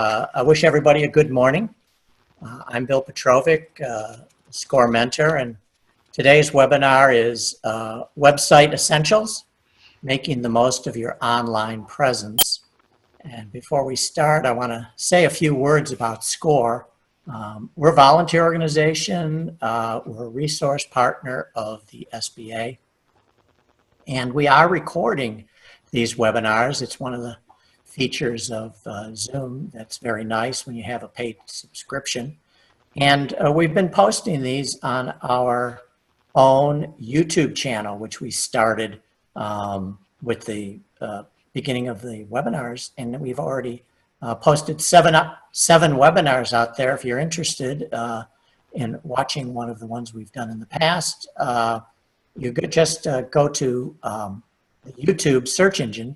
I wish everybody a good morning. I'm Bill Petrovic, SCORE mentor, and today's webinar is Website Essentials, Making the Most of Your Online Presence. And before we start, I want to say a few words about SCORE. We're a volunteer organization. We're a resource partner of the SBA. And we are recording these webinars. It's one of the features of Zoom that's very nice when you have a paid subscription. And we've been posting these on our own YouTube channel, which we started with the beginning of the webinars. And we've already posted seven webinars out there. If you're interested in watching one of the ones we've done in the past, you could just go to the YouTube search engine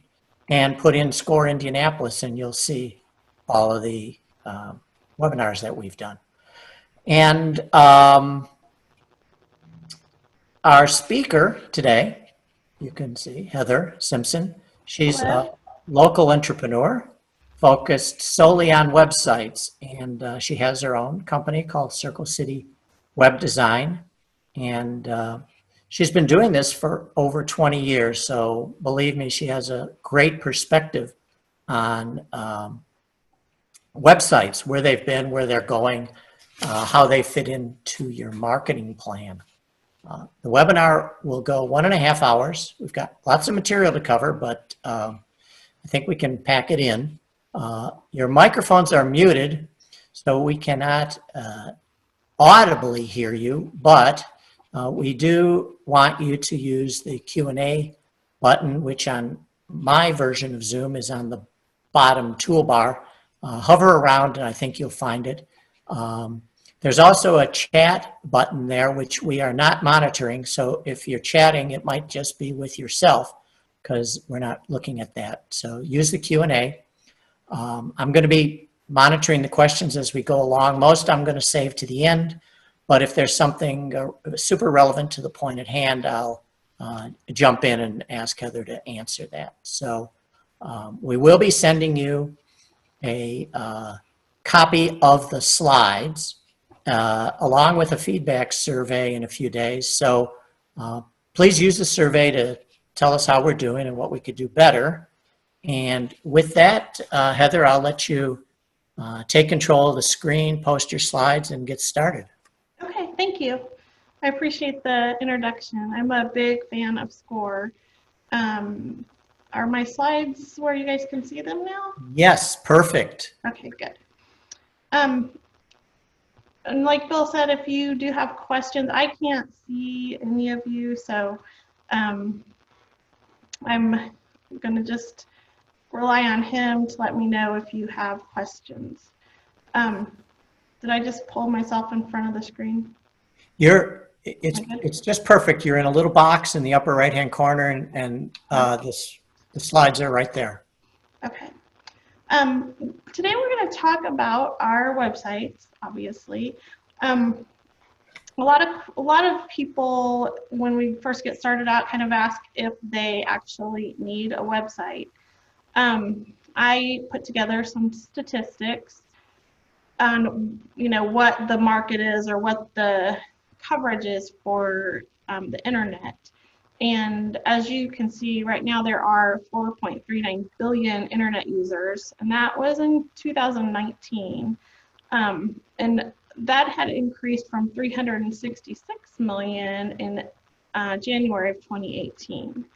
and put in SCORE Indianapolis, and you'll see all of the webinars that we've done. And our speaker today, you can see Heather Simpson. She's a local entrepreneur focused solely on websites, and she has her own company called Circle City Web Design, and she's been doing this for over 20 years, so believe me, she has a great perspective on websites, where they've been, where they're going, how they fit into your marketing plan. The webinar will go 1.5 hours. We've got lots of material to cover, but I think we can pack it in. Your microphones are muted, so we cannot audibly hear you, but we do want you to use the Q&A button, which on my version of Zoom is on the bottom toolbar. Hover around and I think you'll find it. There's also a chat button there, which we are not monitoring. So if you're chatting, it might just be with yourself because we're not looking at that. So use the Q&A. I'm going to be monitoring the questions as we go along. Most I'm going to save to the end. But if there's something super relevant to the point at hand, I'll jump in and ask Heather to answer that. So we will be sending you a copy of the slides along with a feedback survey in a few days. So please use the survey to tell us how we're doing and what we could do better. And with that, Heather, I'll let you take control of the screen, post your slides, and get started. Okay, thank you. I appreciate the introduction. I'm a big fan of SCORE. Are my slides where you guys can see them now? Yes, perfect. Okay, good. And like Bill said, if you do have questions, I can't see any of you, so I'm going to just rely on him to let me know if you have questions. Did I just pull myself in front of the screen? It's just perfect. You're in a little box in the upper right-hand corner, and the slides are right there. Okay. Today we're going to talk about our websites. Obviously, a lot of people, when we first get started out, kind of ask if they actually need a website. I put together some statistics on what the market is or what the coverage is for the internet. And as you can see right now, there are 4.39 billion internet users, and that was in 2019. And that had increased from 366 million in January of 2018.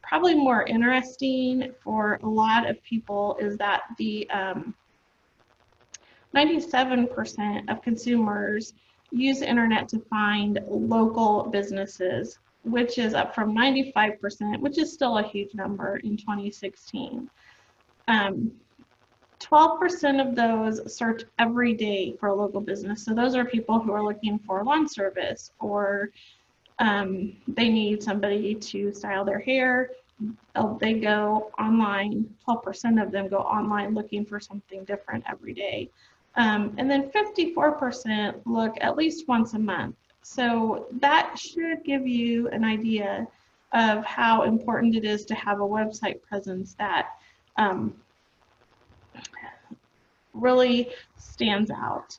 Probably more interesting for a lot of people is that the 97% of consumers use the internet to find local businesses, which is up from 95%, which is still a huge number in 2016. 12% of those search every day for a local business. So those are people who are looking for lawn service, or they need somebody to style their hair. They go online. 12% of them go online looking for something different every day. And then 54% look at least once a month. So that should give you an idea of how important it is to have a website presence that really stands out.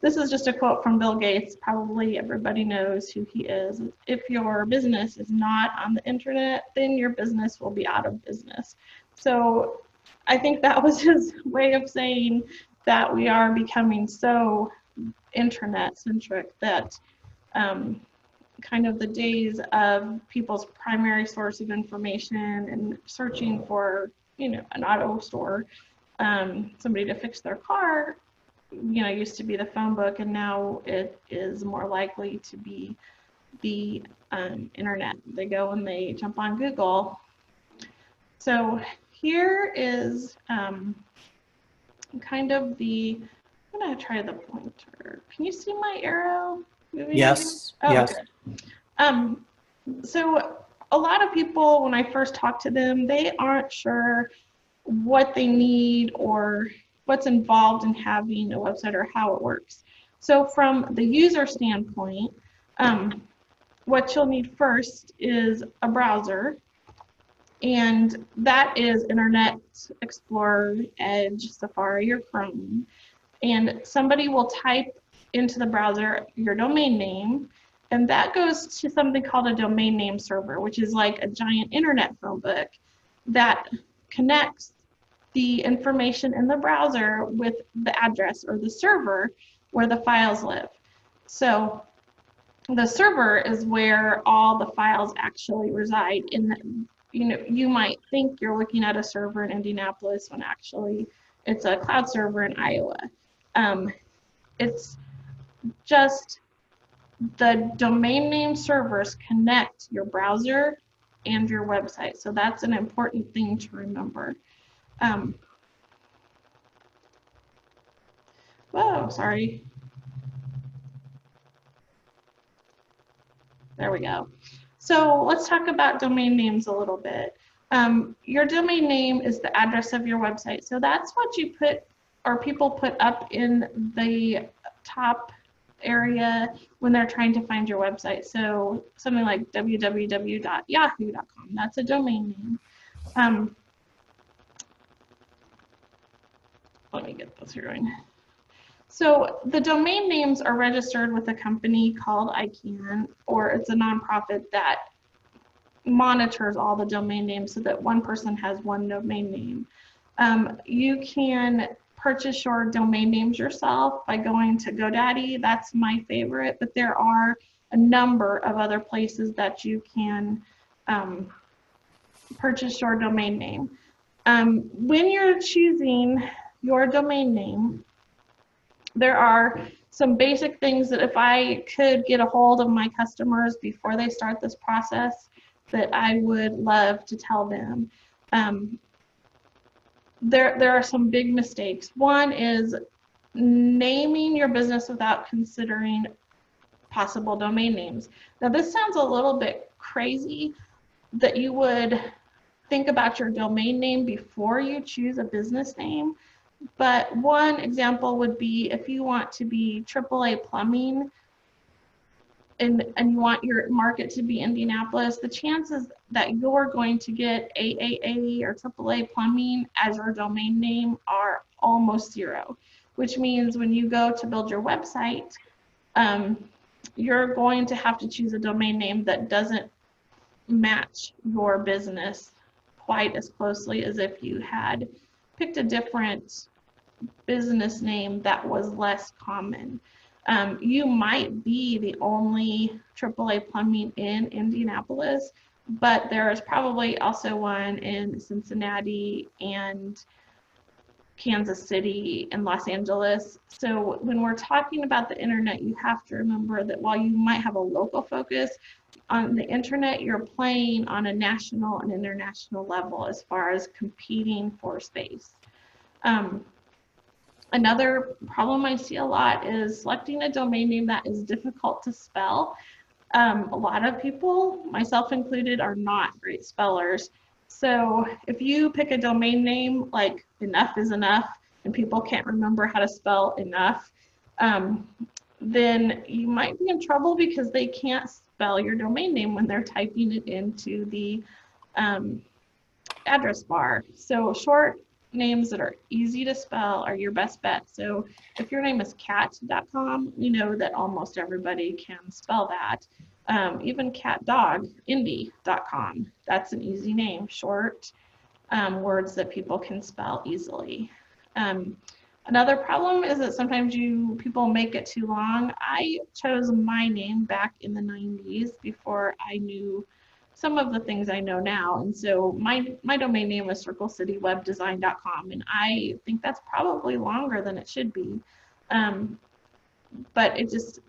This is just a quote from Bill Gates. Probably everybody knows who he is. If your business is not on the internet, then your business will be out of business. So I think that was his way of saying that we are becoming so internet centric that kind of the days of people's primary source of information and searching for, an auto store, somebody to fix their car, used to be the phone book, and now it is more likely to be the internet. They go and they jump on Google. So here is kind of I'm going to try the pointer. Can you see my arrow moving? Yes. Oh, yes. Good. So a lot of people, when I first talk to them, they aren't sure what they need or what's involved in having a website or how it works. So from the user standpoint, what you'll need first is a browser, and that is Internet Explorer, Edge, Safari, or Chrome. And somebody will type into the browser your domain name, and that goes to something called a domain name server, which is like a giant internet phone book that connects the information in the browser with the address or the server where the files live. So the server is where all the files actually reside. You might think you're looking at a server in Indianapolis when actually it's a cloud server in Iowa. It's just the domain name servers connect your browser and your website. So that's an important thing to remember. Whoa, sorry. There we go. So let's talk about domain names a little bit. Your domain name is the address of your website. So that's what you put, or people put up in the top area when they're trying to find your website. So something like www.yahoo.com, that's a domain name. Let me get this going. So the domain names are registered with a company called ICANN, or it's a nonprofit that monitors all the domain names so that one person has one domain name. You can purchase your domain names yourself by going to GoDaddy. That's my favorite, but there are a number of other places that you can purchase your domain name. When you're choosing your domain name, there are some basic things that if I could get a hold of my customers before they start this process, that I would love to tell them. There are some big mistakes. One is naming your business without considering possible domain names. Now this sounds a little bit crazy that you would think about your domain name before you choose a business name. But one example would be if you want to be AAA Plumbing and you want your market to be Indianapolis, the chances that you're going to get AAA or AAA Plumbing as your domain name are almost zero, which means when you go to build your website, you're going to have to choose a domain name that doesn't match your business quite as closely as if you had picked a different business name that was less common. You might be the only AAA Plumbing in Indianapolis, but there is probably also one in Cincinnati and Kansas City and Los Angeles. So when we're talking about the internet, you have to remember that while you might have a local focus, on the internet, you're playing on a national and international level as far as competing for space. Another problem I see a lot is selecting a domain name that is difficult to spell. A lot of people, myself included, are not great spellers. So if you pick a domain name like Enough is Enough and people can't remember how to spell enough, then you might be in trouble because they can't spell your domain name when they're typing it into the address bar. So short names that are easy to spell are your best bet. So if your name is cat.com, we know that almost everybody can spell that. Even catdogindy.com, that's an easy name, short words that people can spell easily. Another problem is that sometimes people make it too long. I chose my name back in the 90s before I knew some of the things I know now. And so my domain name is circlecitywebdesign.com, and I think that's probably longer than it should be. But it is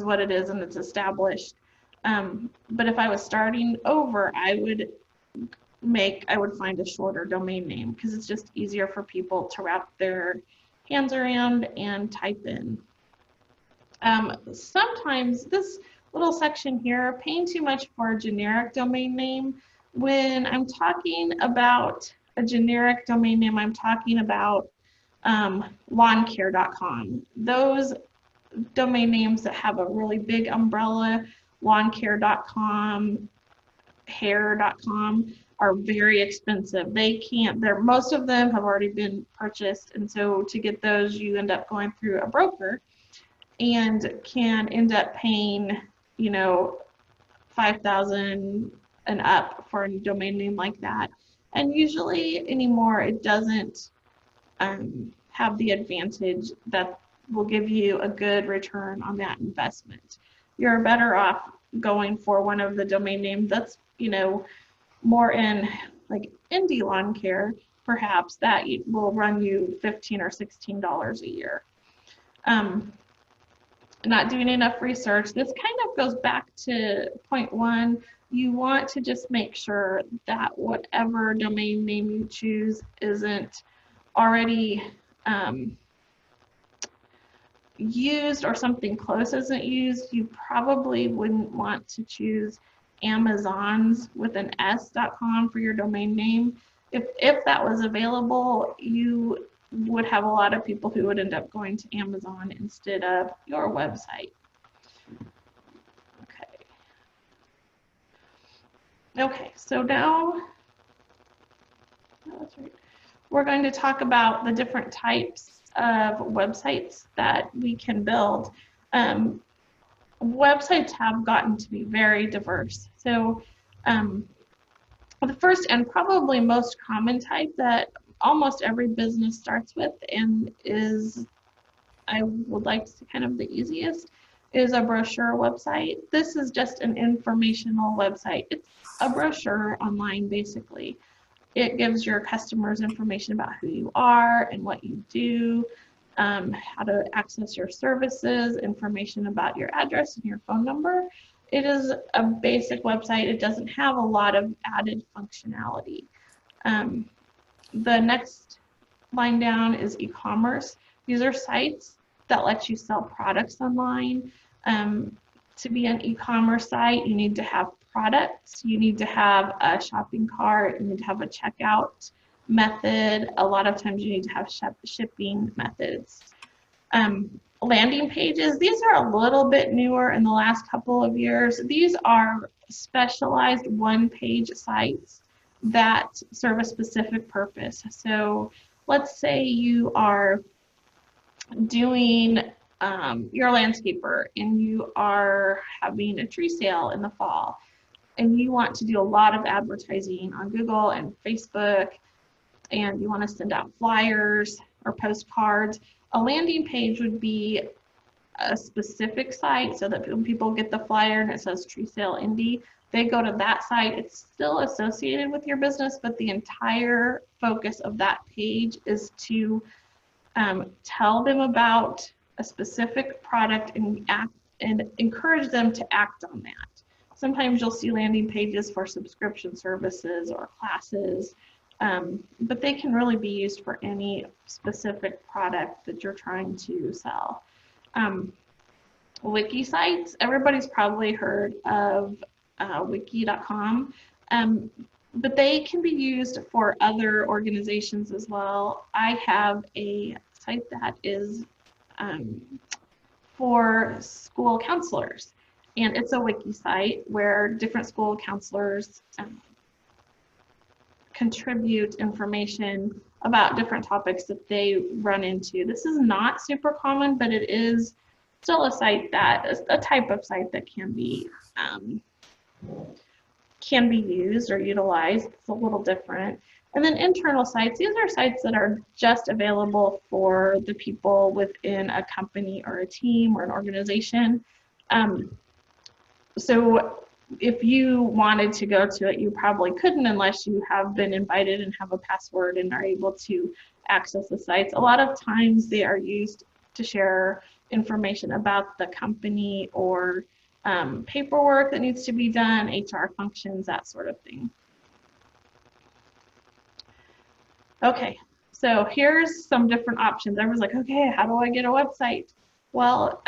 what it is, and it's established. But if I was starting over, I would find a shorter domain name because it's just easier for people to wrap their hands around and type in. Sometimes this little section here, paying too much for a generic domain name. When I'm talking about a generic domain name, I'm talking about lawncare.com. Those domain names that have a really big umbrella, lawncare.com, hair.com, are very expensive. Most of them have already been purchased, and so to get those, you end up going through a broker and can end up paying, $5,000 and up for a domain name like that. And usually anymore, it doesn't have the advantage that will give you a good return on that investment. You're better off going for one of the domain names that's, more in like indie lawn care, perhaps, that will run you $15 or $16 a year. Not doing enough research. This kind of goes back to point one. You want to just make sure that whatever domain name you choose isn't already used, or something close isn't used. You probably wouldn't want to choose Amazons with an s.com for your domain name. If that was available, you would have a lot of people who would end up going to Amazon instead of your website. Okay, so now we're going to talk about the different types of websites that we can build. Websites have gotten to be very diverse. So the first and probably most common type that almost every business starts with, and is, I would like to say, kind of the easiest, is a brochure website. This is just an informational website. It's a brochure online, basically. It gives your customers information about who you are and what you do, how to access your services, information about your address and your phone number. It is a basic website. It doesn't have a lot of added functionality. The next line down is e-commerce. These are sites that let you sell products online. To be an e-commerce site, you need to have products, you need to have a shopping cart, you need to have a checkout method. A lot of times you need to have shipping methods. Landing pages, these are a little bit newer in the last couple of years. These are specialized one-page sites that serve a specific purpose. So let's say you are doing, you're a landscaper and you are having a tree sale in the fall, and you want to do a lot of advertising on Google and Facebook, and you want to send out flyers or postcards. A landing page would be a specific site so that when people get the flyer and it says tree sale Indy, they go to that site. It's still associated with your business, but the entire focus of that page is to tell them about a specific product and encourage them to act on that. Sometimes you'll see landing pages for subscription services or classes, but they can really be used for any specific product that you're trying to sell. Wiki sites, everybody's probably heard of wiki.com, but they can be used for other organizations as well. I have a site that is for school counselors, and it's a wiki site where different school counselors contribute information about different topics that they run into. This is not super common, but it is still a site a type of site that can be used or utilized. It's a little different. And then internal sites, these are sites that are just available for the people within a company or a team or an organization. So if you wanted to go to it, you probably couldn't unless you have been invited and have a password and are able to access the sites. A lot of times they are used to share information about the company or paperwork that needs to be done, HR functions, that sort of thing. Okay, so here's some different options. Everyone's like, okay, how do I get a website? Well,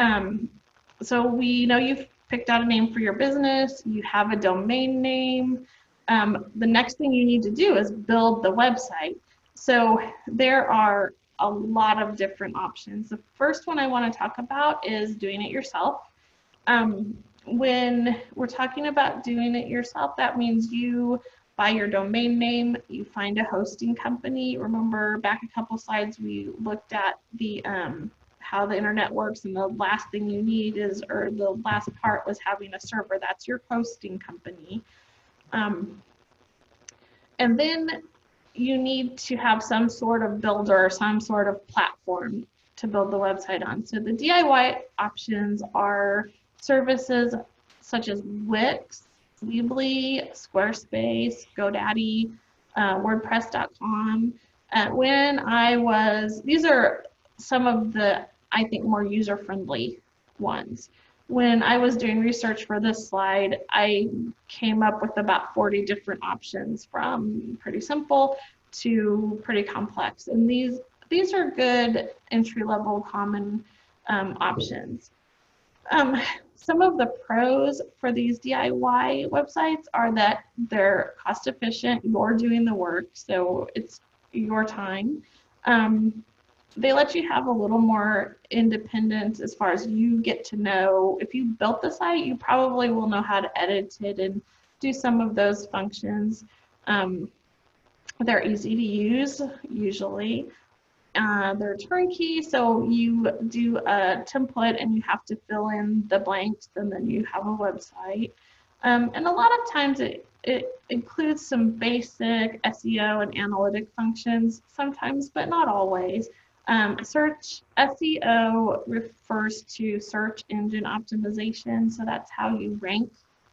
so we know you've picked out a name for your business, you have a domain name. The next thing you need to do is build the website. So there are a lot of different options. The first one I want to talk about is doing it yourself. When we're talking about doing it yourself, that means you buy your domain name, you find a hosting company. Remember back a couple slides we looked at the how the internet works, and the last thing you need is, or the last part was having a server. That's your hosting company. And then you need to have some sort of builder or some sort of platform to build the website on. So the DIY options are services such as Wix, Weebly, Squarespace, GoDaddy, WordPress.com. These are some of the, I think, more user-friendly ones. When I was doing research for this slide, I came up with about 40 different options, from pretty simple to pretty complex. And these are good entry-level common options. Some of the pros for these DIY websites are that they're cost efficient, you're doing the work, so it's your time. They let you have a little more independence as far as you get to know. If you built the site, you probably will know how to edit it and do some of those functions. They're easy to use, usually. They're turnkey, so you do a template and you have to fill in the blanks, and then you have a website. And a lot of times it includes some basic SEO and analytic functions, sometimes, but not always. Search SEO refers to search engine optimization, so that's how you rank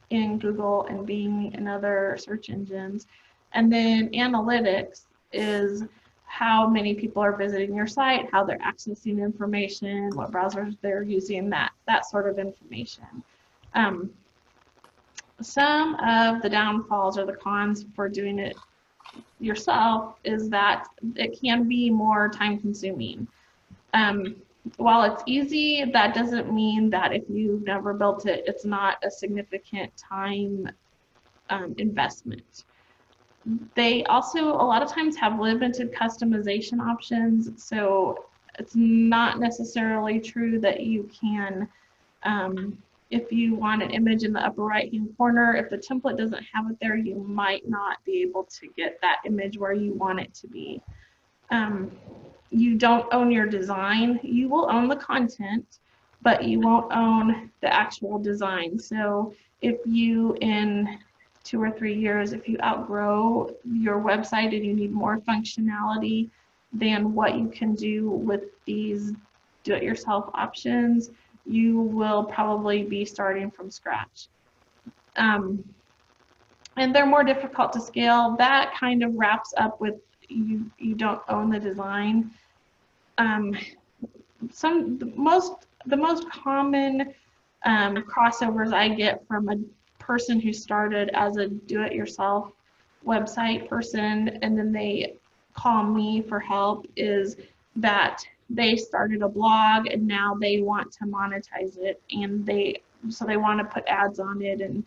in Google and Bing and other search engines. And then analytics is how many people are visiting your site, how they're accessing information, what browsers they're using, that sort of information. Some of the downfalls or the cons for doing it yourself is that it can be more time consuming. While it's easy, that doesn't mean that if you've never built it, it's not a significant time investment. They also a lot of times have limited customization options, so it's not necessarily true that you can, if you want an image in the upper right hand corner, if the template doesn't have it there, you might not be able to get that image where you want it to be. You don't own your design. You will own the content, but you won't own the actual design. So if you, in 2 or 3 years, if you outgrow your website and you need more functionality than what you can do with these do-it-yourself options, you will probably be starting from scratch. And they're more difficult to scale. That kind of wraps up with you don't own the design. The most common crossovers I get from a person who started as a do-it-yourself website person and then they call me for help is that they started a blog and now they want to monetize it, and they want to put ads on it and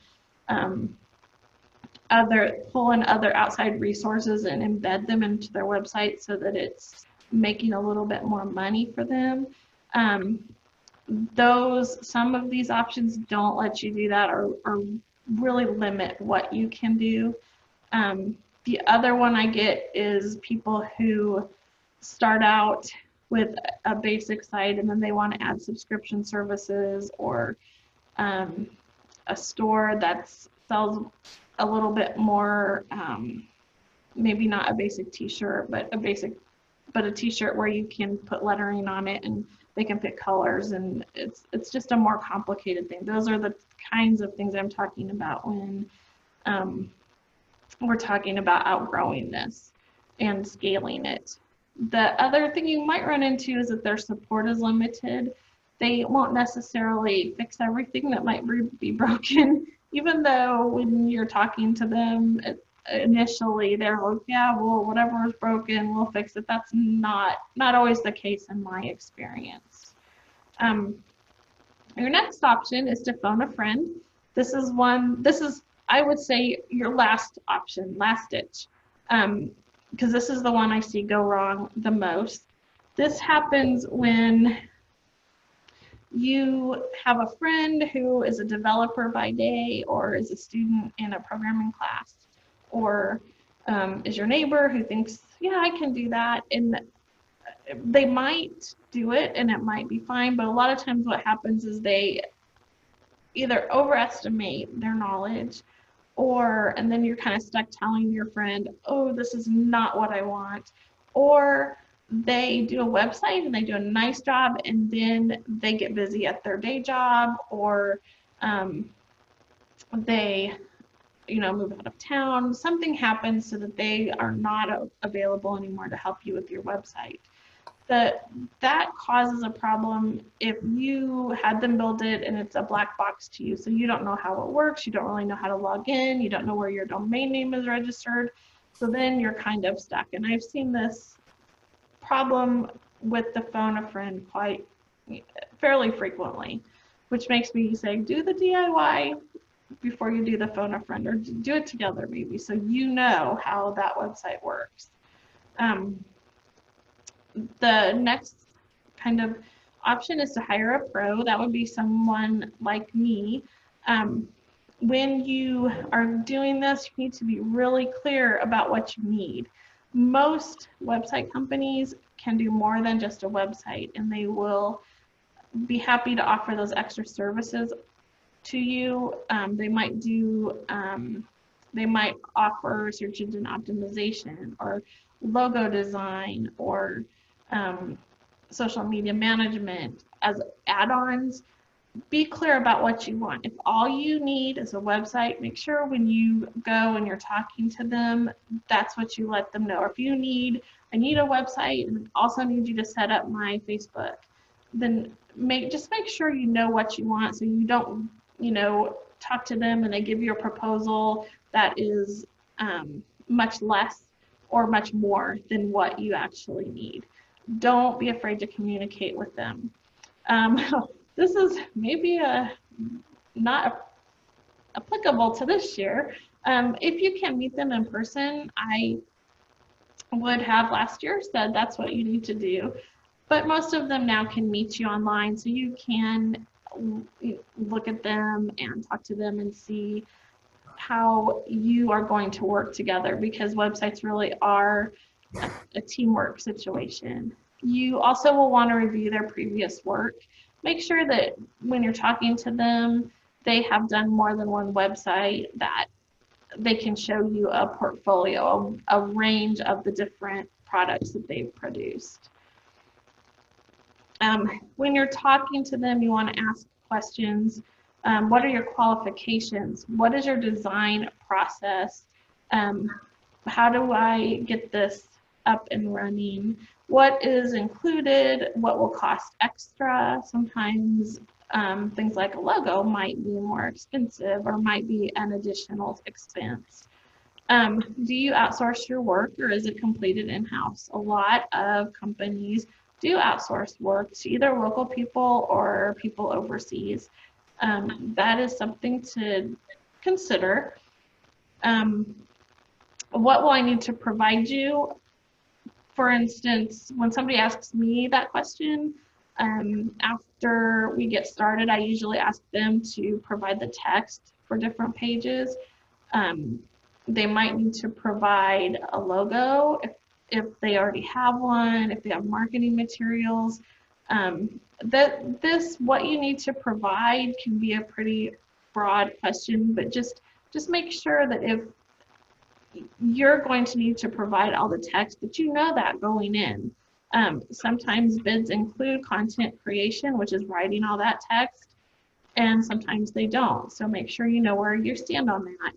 pull in other outside resources and embed them into their website so that it's making a little bit more money for them. Some of these options don't let you do that or really limit what you can do. The other one I get is people who start out with a basic site and then they want to add subscription services or a store that sells a little bit more, maybe not a basic t-shirt, but a t-shirt where you can put lettering on it and they can pick colors, and it's just a more complicated thing. Those are the kinds of things I'm talking about when we're talking about outgrowing this and scaling it. The other thing you might run into is that their support is limited. They won't necessarily fix everything that might be broken, even though when you're talking to them initially, they're like, yeah, well, whatever is broken, we'll fix it. That's not always the case in my experience. Your next option is to phone a friend. This is, I would say, your last option, last ditch, because this is the one I see go wrong the most. This happens when you have a friend who is a developer by day or is a student in a programming class, or is your neighbor who thinks, yeah, I can do that. And they might do it and it might be fine, but a lot of times what happens is they either overestimate their knowledge, and then you're kind of stuck telling your friend, oh, this is not what I want. Or they do a website and they do a nice job and then they get busy at their day job, or they move out of town. Something happens so that they are not available anymore to help you with your website. That causes a problem if you had them build it and it's a black box to you. So you don't know how it works. You don't really know how to log in. You don't know where your domain name is registered. So then you're kind of stuck. And I've seen this problem with the phone a friend fairly frequently, which makes me say, do the DIY before you do the phone a friend, or do it together maybe, so you know how that website works. The next kind of option is to hire a pro. That would be someone like me. When you are doing this, you need to be really clear about what you need. Most website companies can do more than just a website, and they will be happy to offer those extra services to you. They might offer search engine optimization or logo design or social media management as add-ons. Be clear about what you want. If all you need is a website, make sure when you go and you're talking to them, that's what you let them know. Or if you need, I need a website and also need you to set up my Facebook, then just make sure you know what you want, so you don't, talk to them and they give you a proposal that is much less or much more than what you actually need. Don't be afraid to communicate with them. This is maybe not applicable to this year. If you can meet them in person, I would have last year said that's what you need to do. But most of them now can meet you online, so you can look at them and talk to them and see how you are going to work together, because websites really are a teamwork situation. You also will want to review their previous work. Make sure that when you're talking to them, they have done more than one website, that they can show you a portfolio, a range of the different products that they've produced. When you're talking to them, you want to ask questions. What are your qualifications? What is your design process? How do I get this up and running? What is included? What will cost extra? Sometimes things like a logo might be more expensive or might be an additional expense. Do you outsource your work, or is it completed in-house? A lot of companies do outsource work to either local people or people overseas. That is something to consider. What will I need to provide you? For instance, when somebody asks me that question, after we get started, I usually ask them to provide the text for different pages. They might need to provide a logo if they already have one, if they have marketing materials. What you need to provide can be a pretty broad question, but just make sure that if you're going to need to provide all the text, that you know that going in. Sometimes bids include content creation, which is writing all that text, and sometimes they don't. So make sure you know where you stand on that.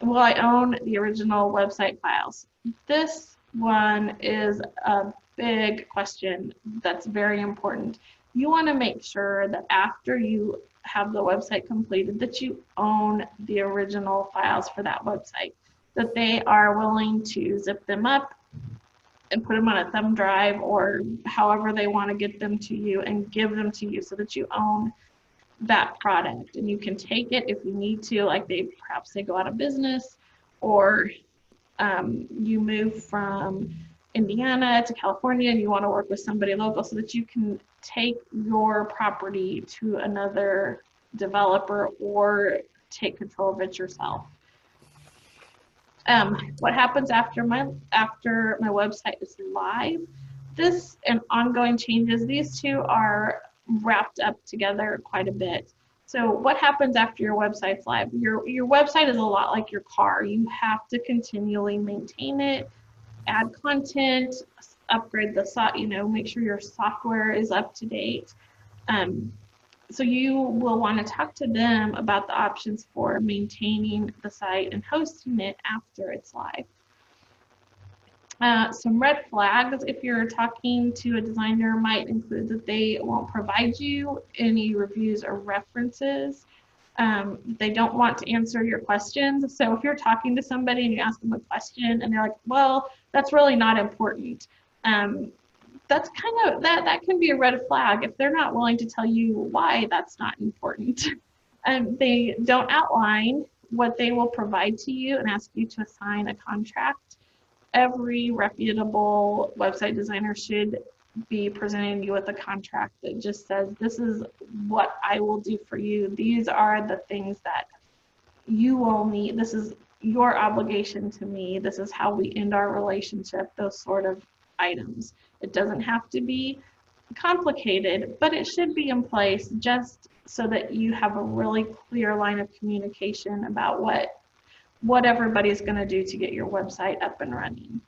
Will I own the original website files? This one is a big question that's very important. You want to make sure that after you have the website completed, that you own the original files for that website, that they are willing to zip them up and put them on a thumb drive or however they want to get them to you and give them to you so that you own that product and you can take it if you need to, like perhaps they go out of business, or you move from Indiana to California and you want to work with somebody local, so that you can take your property to another developer or take control of it yourself. What happens after my website is live? This and ongoing changes, these two are wrapped up together quite a bit. So what happens after your website's live? Your website is a lot like your car. You have to continually maintain it, add content, upgrade the make sure your software is up to date. So you will want to talk to them about the options for maintaining the site and hosting it after it's live. Some red flags, if you're talking to a designer, might include that they won't provide you any reviews or references. They don't want to answer your questions. So if you're talking to somebody and you ask them a question and they're like, well, that's really not important. That's kind of, that can be a red flag if they're not willing to tell you why that's not important. They don't outline what they will provide to you and ask you to sign a contract. Every reputable website designer should be presenting you with a contract that just says, this is what I will do for you. These are the things that you will need. This is your obligation to me. This is how we end our relationship, those sort of items. It doesn't have to be complicated, but it should be in place just so that you have a really clear line of communication about what everybody's going to do to get your website up and running.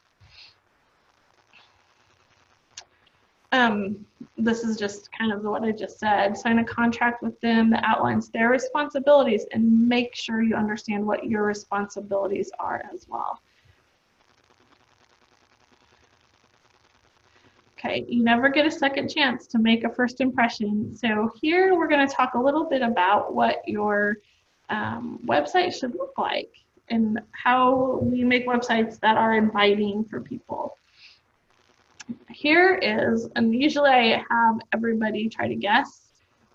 This is just kind of what I just said. Sign a contract with them that outlines their responsibilities and make sure you understand what your responsibilities are as well. Okay, you never get a second chance to make a first impression. So here we're going to talk a little bit about what your website should look like and how we make websites that are inviting for people. Here is, and usually I have everybody try to guess,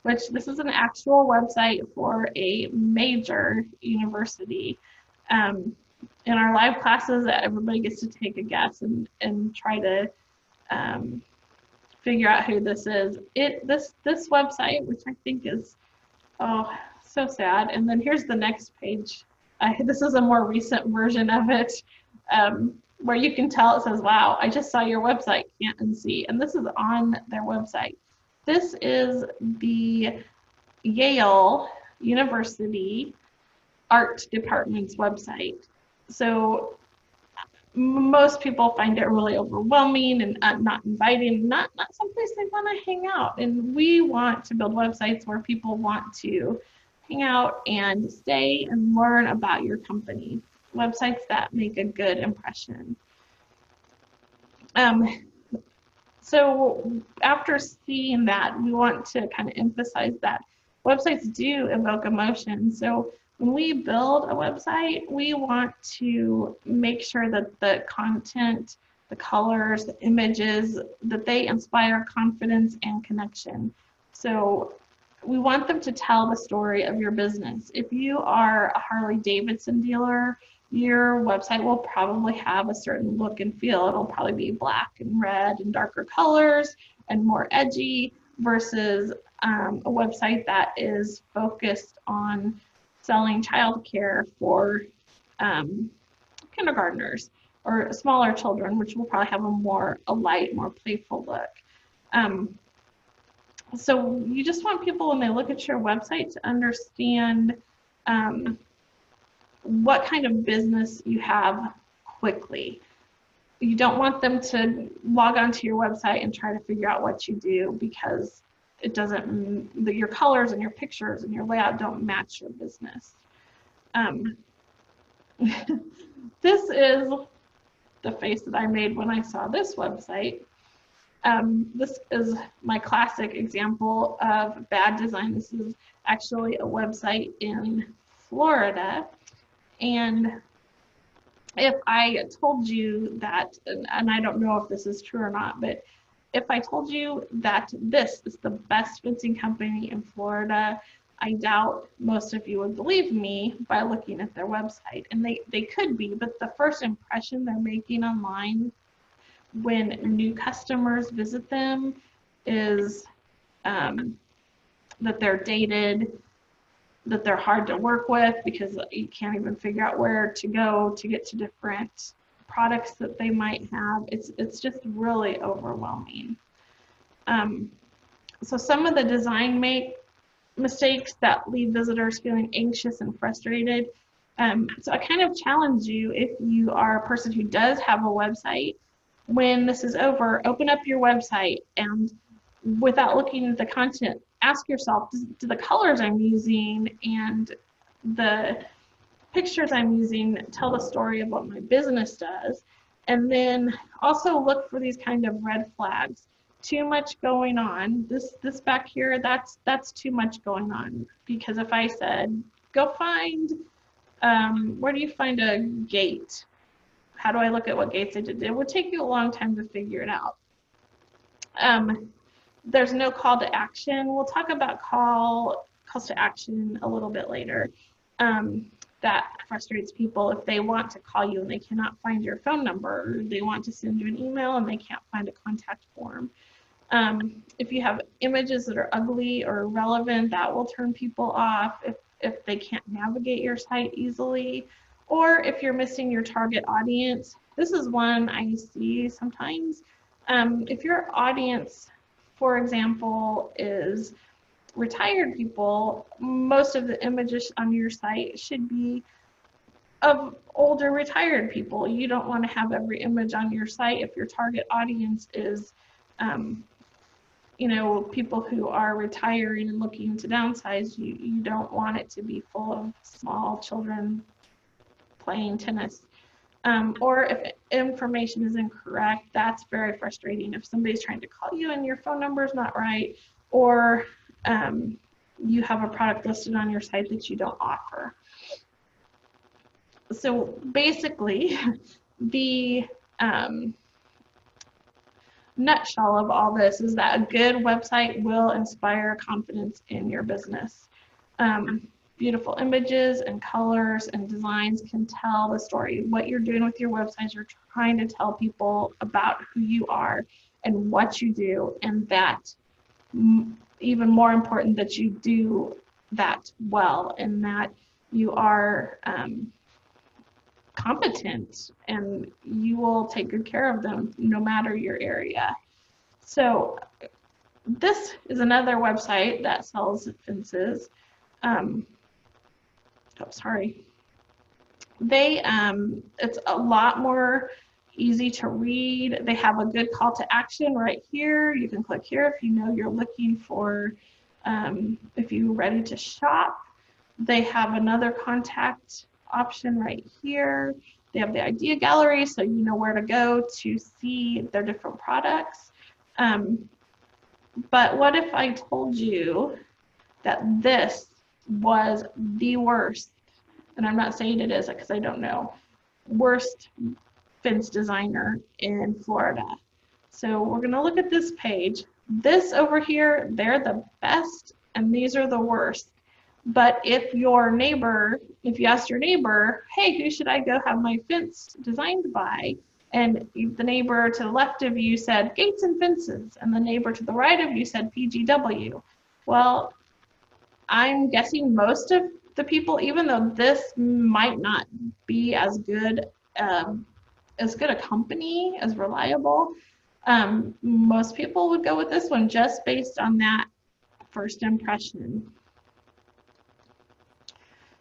which this is an actual website for a major university. In our live classes, everybody gets to take a guess and try to figure out who this is. This website, which I think is, oh, so sad. And then here's the next page. This is a more recent version of it, where you can tell it says, wow, I just saw your website, can't unsee. And this is on their website. This is the Yale University Art Department's website. So most people find it really overwhelming and not inviting, not someplace they want to hang out. And we want to build websites where people want to hang out and stay and learn about your company. Websites that make a good impression. So after seeing that, we want to kind of emphasize that websites do evoke emotion. So when we build a website, we want to make sure that the content, the colors, the images, that they inspire confidence and connection. So we want them to tell the story of your business. If you are a Harley-Davidson dealer, your website will probably have a certain look and feel. It'll probably be black and red and darker colors and more edgy versus a website that is focused on selling childcare for kindergartners or smaller children, which will probably have a light, more playful look. So you just want people, when they look at your website, to understand what kind of business you have quickly. You don't want them to log onto your website and try to figure out what you do, because it doesn't, your colors and your pictures and your layout don't match your business. This is the face that I made when I saw this website. This is my classic example of bad design. This is actually a website in Florida. And if I told you that, and I don't know if this is true or not, but if I told you that this is the best fencing company in Florida, I doubt most of you would believe me by looking at their website. And they could be, but the first impression they're making online when new customers visit them is that they're dated, that they're hard to work with because you can't even figure out where to go to get to different products that they might have. It's just really overwhelming. So some of the design mistakes that leave visitors feeling anxious and frustrated. So I kind of challenge you, if you are a person who does have a website, when this is over, open up your website and, without looking at the content, ask yourself, do the colors I'm using and the pictures I'm using tell the story of what my business does? And then also look for these kind of red flags. Too much going on. This back here, that's too much going on. Because if I said, go find, where do you find a gate? How do I look at what gates I did? It would take you a long time to figure it out. There's no call to action. We'll talk about calls to action a little bit later. That frustrates people if they want to call you and they cannot find your phone number. They want to send you an email and they can't find a contact form. If you have images that are ugly or irrelevant, that will turn people off if they can't navigate your site easily. Or if you're missing your target audience. This is one I see sometimes. If your audience, for example, is retired people, most of the images on your site should be of older retired people. You don't want to have every image on your site if your target audience is people who are retiring and looking to downsize. You don't want it to be full of small children playing tennis. Or if information is incorrect, that's very frustrating. If somebody's trying to call you and your phone number is not right, or you have a product listed on your site that you don't offer. So basically, the nutshell of all this is that a good website will inspire confidence in your business. Beautiful images and colors and designs can tell the story. What you're doing with your website, you're trying to tell people about who you are and what you do, and that, even more important, that you do that well and that you are competent and you will take good care of them no matter your area. So this is another website that sells fences. It's a lot more easy to read. They have a good call to action right here. You can click here if you know you're looking for, if you're ready to shop. They have another contact option right here. They have the idea gallery, so you know where to go to see their different products. But what if I told you that this was the worst, and I'm not saying it is because I don't know, worst fence designer in Florida? So we're going to look at this page. This over here, they're the best, and these are the worst. But if you asked your neighbor, hey, who should I go have my fence designed by? And the neighbor to the left of you said Gates and Fences, and the neighbor to the right of you said PGW. Well, I'm guessing most of the people, even though this might not be as good a company, as reliable, most people would go with this one just based on that first impression.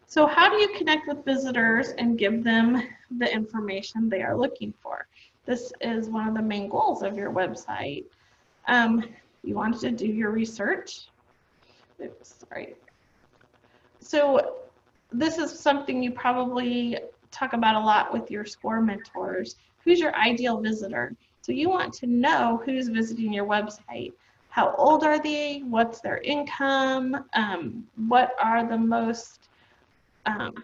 So how do you connect with visitors and give them the information they are looking for? This is one of the main goals of your website. You want to do your research. Oops, sorry. So this is something you probably talk about a lot with your SCORE mentors. Who's your ideal visitor? So you want to know who's visiting your website. How old are they? What's their income? What are the most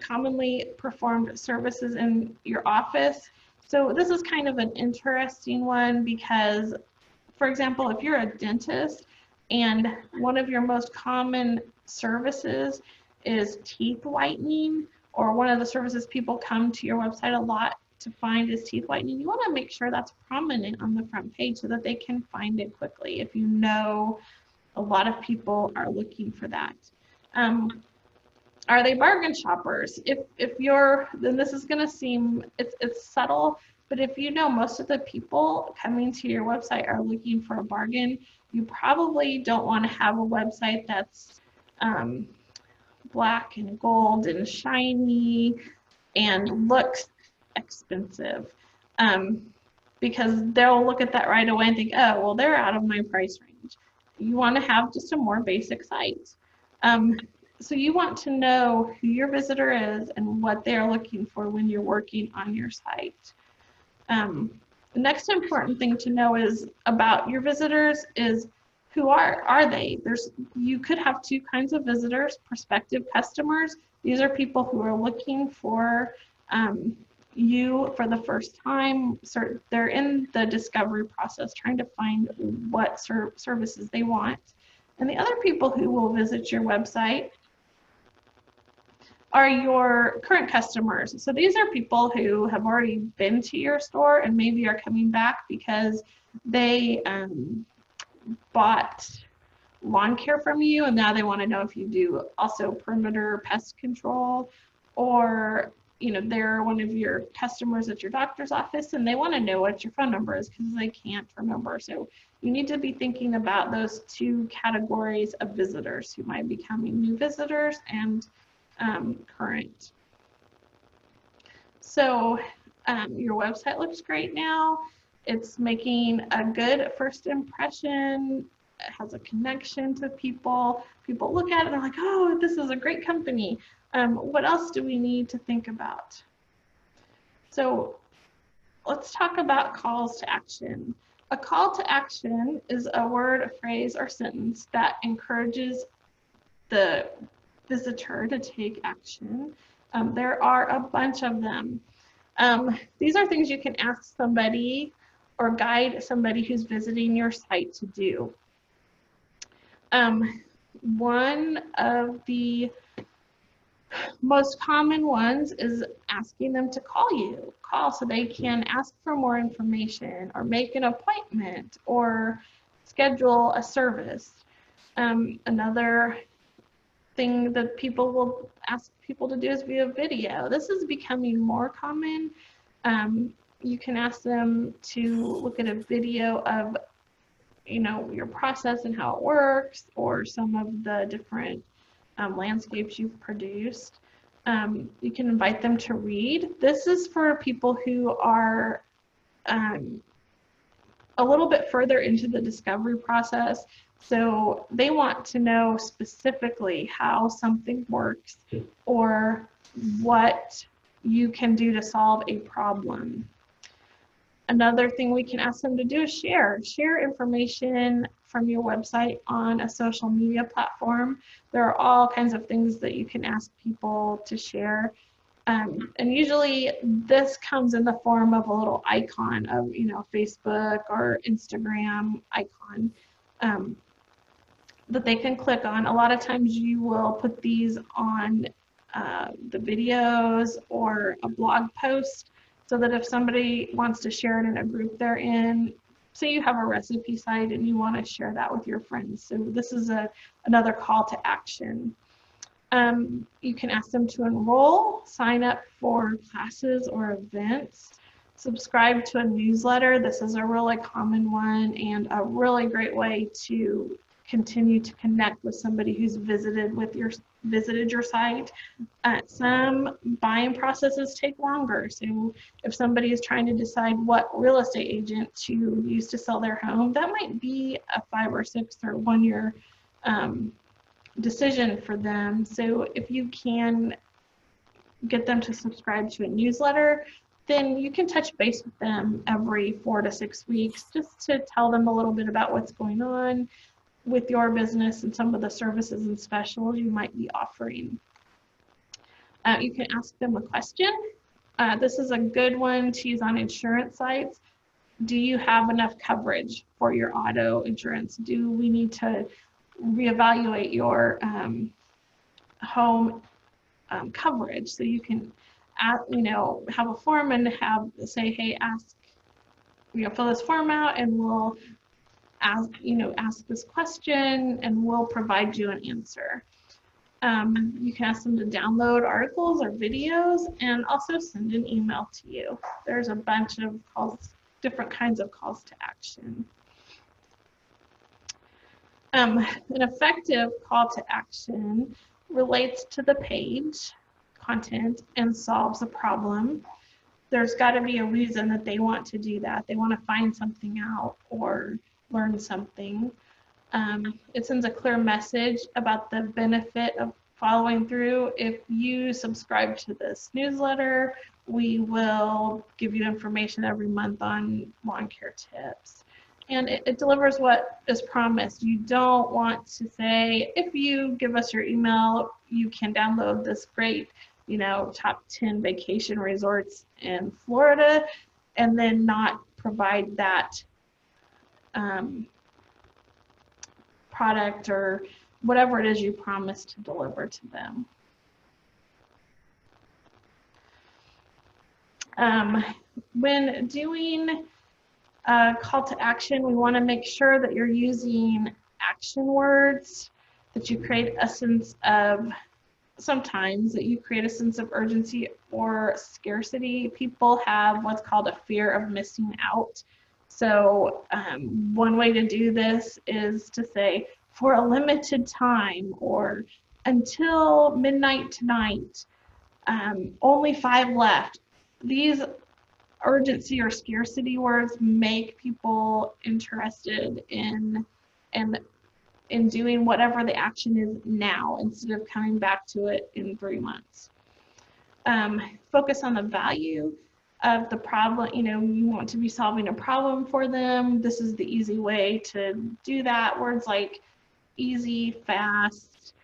commonly performed services in your office? So this is kind of an interesting one because, for example, if you're a dentist and one of your most common services is teeth whitening, or one of the services people come to your website a lot to find is teeth whitening, you want to make sure that's prominent on the front page so that they can find it quickly if you know a lot of people are looking for that. Are they bargain shoppers? If you're, then this is going to seem, it's subtle, but if you know most of the people coming to your website are looking for a bargain, you probably don't want to have a website that's black and gold and shiny and looks expensive, because they'll look at that right away and think, oh, well, they're out of my price range. You want to have just a more basic site. So you want to know who your visitor is and what they're looking for when you're working on your site. The next important thing to know is about your visitors is who are they? You could have two kinds of visitors: prospective customers. These are people who are looking for you for the first time. So they're in the discovery process trying to find what services they want. And the other people who will visit your website are your current customers. So these are people who have already been to your store and maybe are coming back because they bought lawn care from you and now they want to know if you do also perimeter pest control, or they're one of your customers at your doctor's office and they want to know what your phone number is because they can't remember. So you need to be thinking about those two categories of visitors who might be becoming new visitors and current. So your website looks great now. It's making a good first impression. It has a connection to people. People look at it and they're like, oh, this is a great company. What else do we need to think about? So let's talk about calls to action. A call to action is a word, a phrase, or sentence that encourages the visitor to take action. There are a bunch of them. These are things you can ask somebody or guide somebody who's visiting your site to do. One of the most common ones is asking them to call so they can ask for more information or make an appointment or schedule a service. Another thing that people will ask people to do is via video. This is becoming more common. You can ask them to look at a video of your process and how it works, or some of the different landscapes you've produced. You can invite them to read. This is for people who are a little bit further into the discovery process. So they want to know specifically how something works or what you can do to solve a problem. Another thing we can ask them to do is share information from your website on a social media platform. There are all kinds of things that you can ask people to share. And usually this comes in the form of a little icon of, Facebook or Instagram icon that they can click on. A lot of times you will put these on the videos or a blog post, so that if somebody wants to share it in a group they're in, say you have a recipe site and you want to share that with your friends. So this is another call to action. You can ask them to enroll, sign up for classes or events, subscribe to a newsletter. This is a really common one and a really great way to continue to connect with somebody who's visited your site. Some buying processes take longer. So if somebody is trying to decide what real estate agent to use to sell their home, that might be a 5 or 6 or 1 year decision for them. So if you can get them to subscribe to a newsletter, then you can touch base with them every 4 to 6 weeks just to tell them a little bit about what's going on with your business and some of the services and specials you might be offering. You can ask them a question. This is a good one to use on insurance sites. Do you have enough coverage for your auto insurance? Do we need to reevaluate your home coverage? So you can have a form and say, hey, fill this form out and we'll ask this question and we'll provide you an answer. You can ask them to download articles or videos and also send an email to you. There's a bunch of different kinds of calls to action. An effective call to action relates to the page content and solves a problem. There's got to be a reason that they want to do that. They want to find something out or learn something. It sends a clear message about the benefit of following through. If you subscribe to this newsletter, we will give you information every month on lawn care tips. And it delivers what is promised. You don't want to say, if you give us your email, you can download this great, top 10 vacation resorts in Florida, and then not provide that product or whatever it is you promised to deliver to them. When doing a call to action, we want to make sure that you're using action words, that you create a sense of, sometimes that you create a sense of urgency or scarcity. People have what's called a fear of missing out. So one way to do this is to say, for a limited time, or until midnight tonight, only 5 left. These urgency or scarcity words make people interested in doing whatever the action is now instead of coming back to it in 3 months. Focus on the value of the problem. You want to be solving a problem for them. This is the easy way to do that. Words like easy, fast,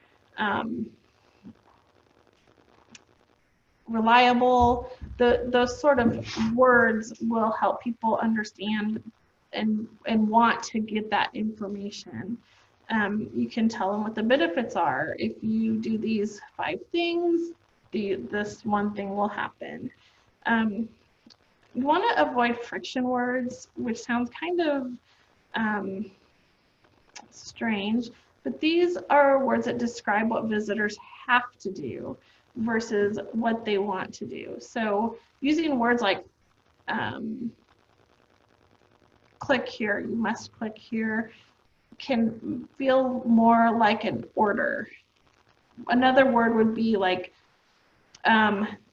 reliable, those sort of words will help people understand and want to get that information. You can tell them what the benefits are. If you do these 5 things, this one thing will happen. You want to avoid friction words, which sounds kind of strange, but these are words that describe what visitors have to do versus what they want to do. So using words like click here, you must click here, can feel more like an order. Another word would be like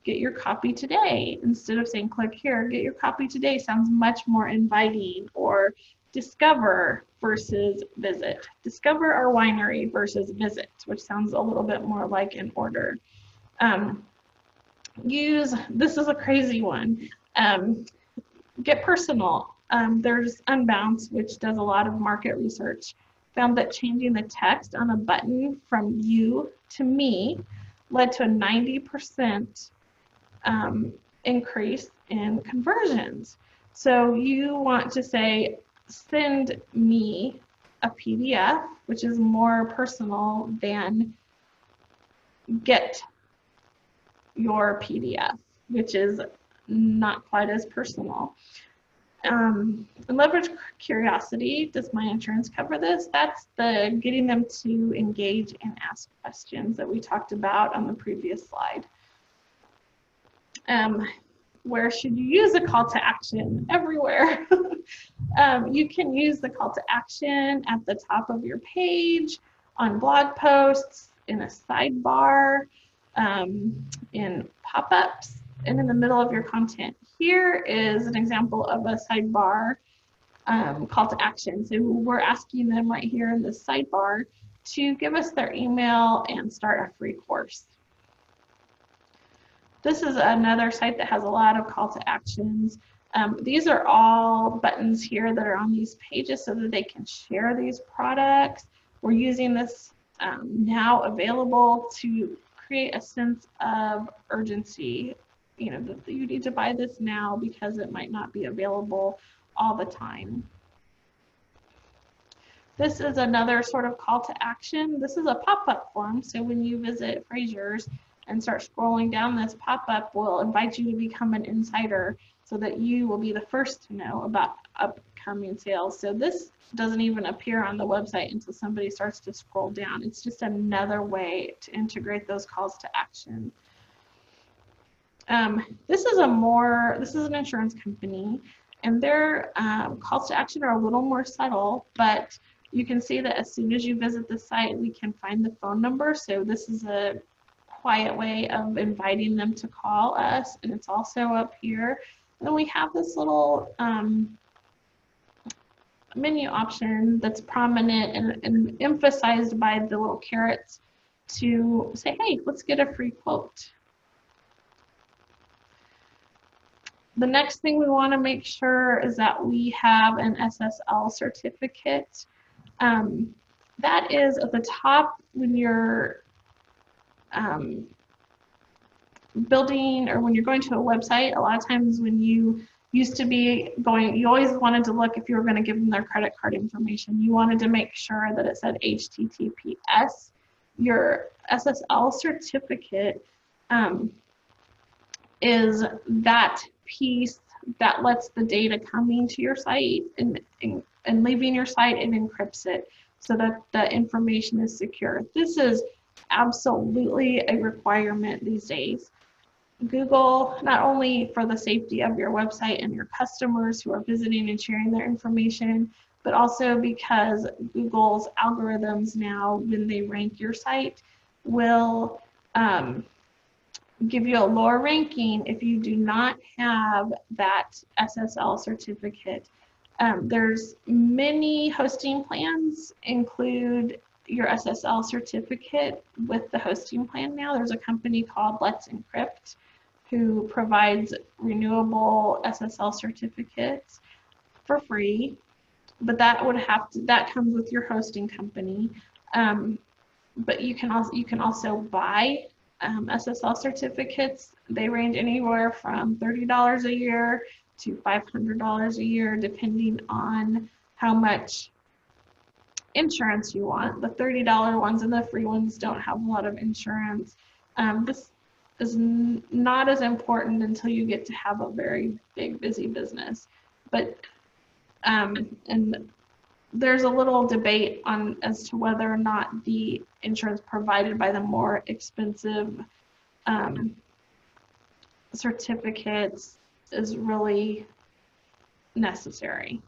get your copy today. Instead of saying click here, get your copy today sounds much more inviting. Or discover versus visit. Discover our winery versus visit, which sounds a little bit more like an order. This is a crazy one. Get personal. There's Unbounce, which does a lot of market research, found that changing the text on a button from you to me led to a 90% increase in conversions. So you want to say, send me a PDF, which is more personal than get your PDF, which is not quite as personal. And leverage curiosity. Does my insurance cover this? That's the getting them to engage and ask questions that we talked about on the previous slide. Where should you use a call to action? Everywhere. You can use the call to action at the top of your page, on blog posts, in a sidebar, in pop-ups, and in the middle of your content. Here is an example of a sidebar call to action. So we're asking them right here in the sidebar to give us their email and start a free course. This is another site that has a lot of call to actions. These are all buttons here that are on these pages so that they can share these products. We're using this now available to create a sense of urgency. You know, that you need to buy this now because it might not be available all the time. This is another sort of call to action. This is a pop-up form. So when you visit Fraser's and start scrolling down, this pop-up will invite you to become an insider so that you will be the first to know about upcoming sales. So this doesn't even appear on the website until somebody starts to scroll down. It's just another way to integrate those calls to action. This is an insurance company, and their calls to action are a little more subtle, but you can see that as soon as you visit the site, we can find the phone number. So this is a quiet way of inviting them to call us, and it's also up here. And then we have this little menu option that's prominent and emphasized by the little carrots to say, hey, let's get a free quote. The next thing we want to make sure is that we have an SSL certificate. That is at the top when you're building or when you're going to a website. A lot of times when you used to be going, you always wanted to look if you were going to give them their credit card information. You wanted to make sure that it said HTTPS. Your SSL certificate is that piece that lets the data coming to your site and leaving your site and encrypts it so that the information is secure. This is absolutely a requirement these days. Google, not only for the safety of your website and your customers who are visiting and sharing their information, but also because Google's algorithms now, when they rank your site, will give you a lower ranking if you do not have that SSL certificate. There's many hosting plans include your SSL certificate with the hosting plan now. There's a company called Let's Encrypt who provides renewable SSL certificates for free, but that comes with your hosting company. But you can also buy SSL certificates. They range anywhere from $30 a year to $500 a year, depending on how much insurance you want. The $30 ones and the free ones don't have a lot of insurance. This is not as important until you get to have a very big, busy business. But and there's a little debate as to whether or not the insurance provided by the more expensive certificates is really necessary.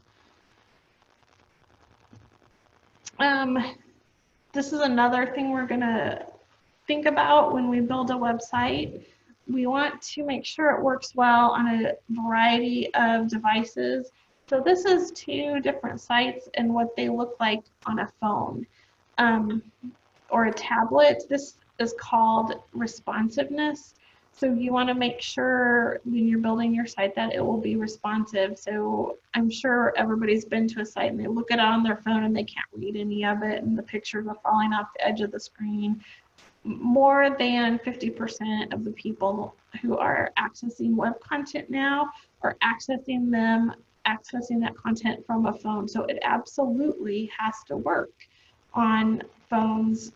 This is another thing we're going to think about when we build a website. We want to make sure it works well on a variety of devices. So this is 2 different sites and what they look like on a phone or a tablet. This is called responsiveness. So you want to make sure when you're building your site that it will be responsive. So I'm sure everybody's been to a site and they look at it on their phone and they can't read any of it and the pictures are falling off the edge of the screen. More than 50% of the people who are accessing web content now are accessing that content from a phone. So it absolutely has to work on phones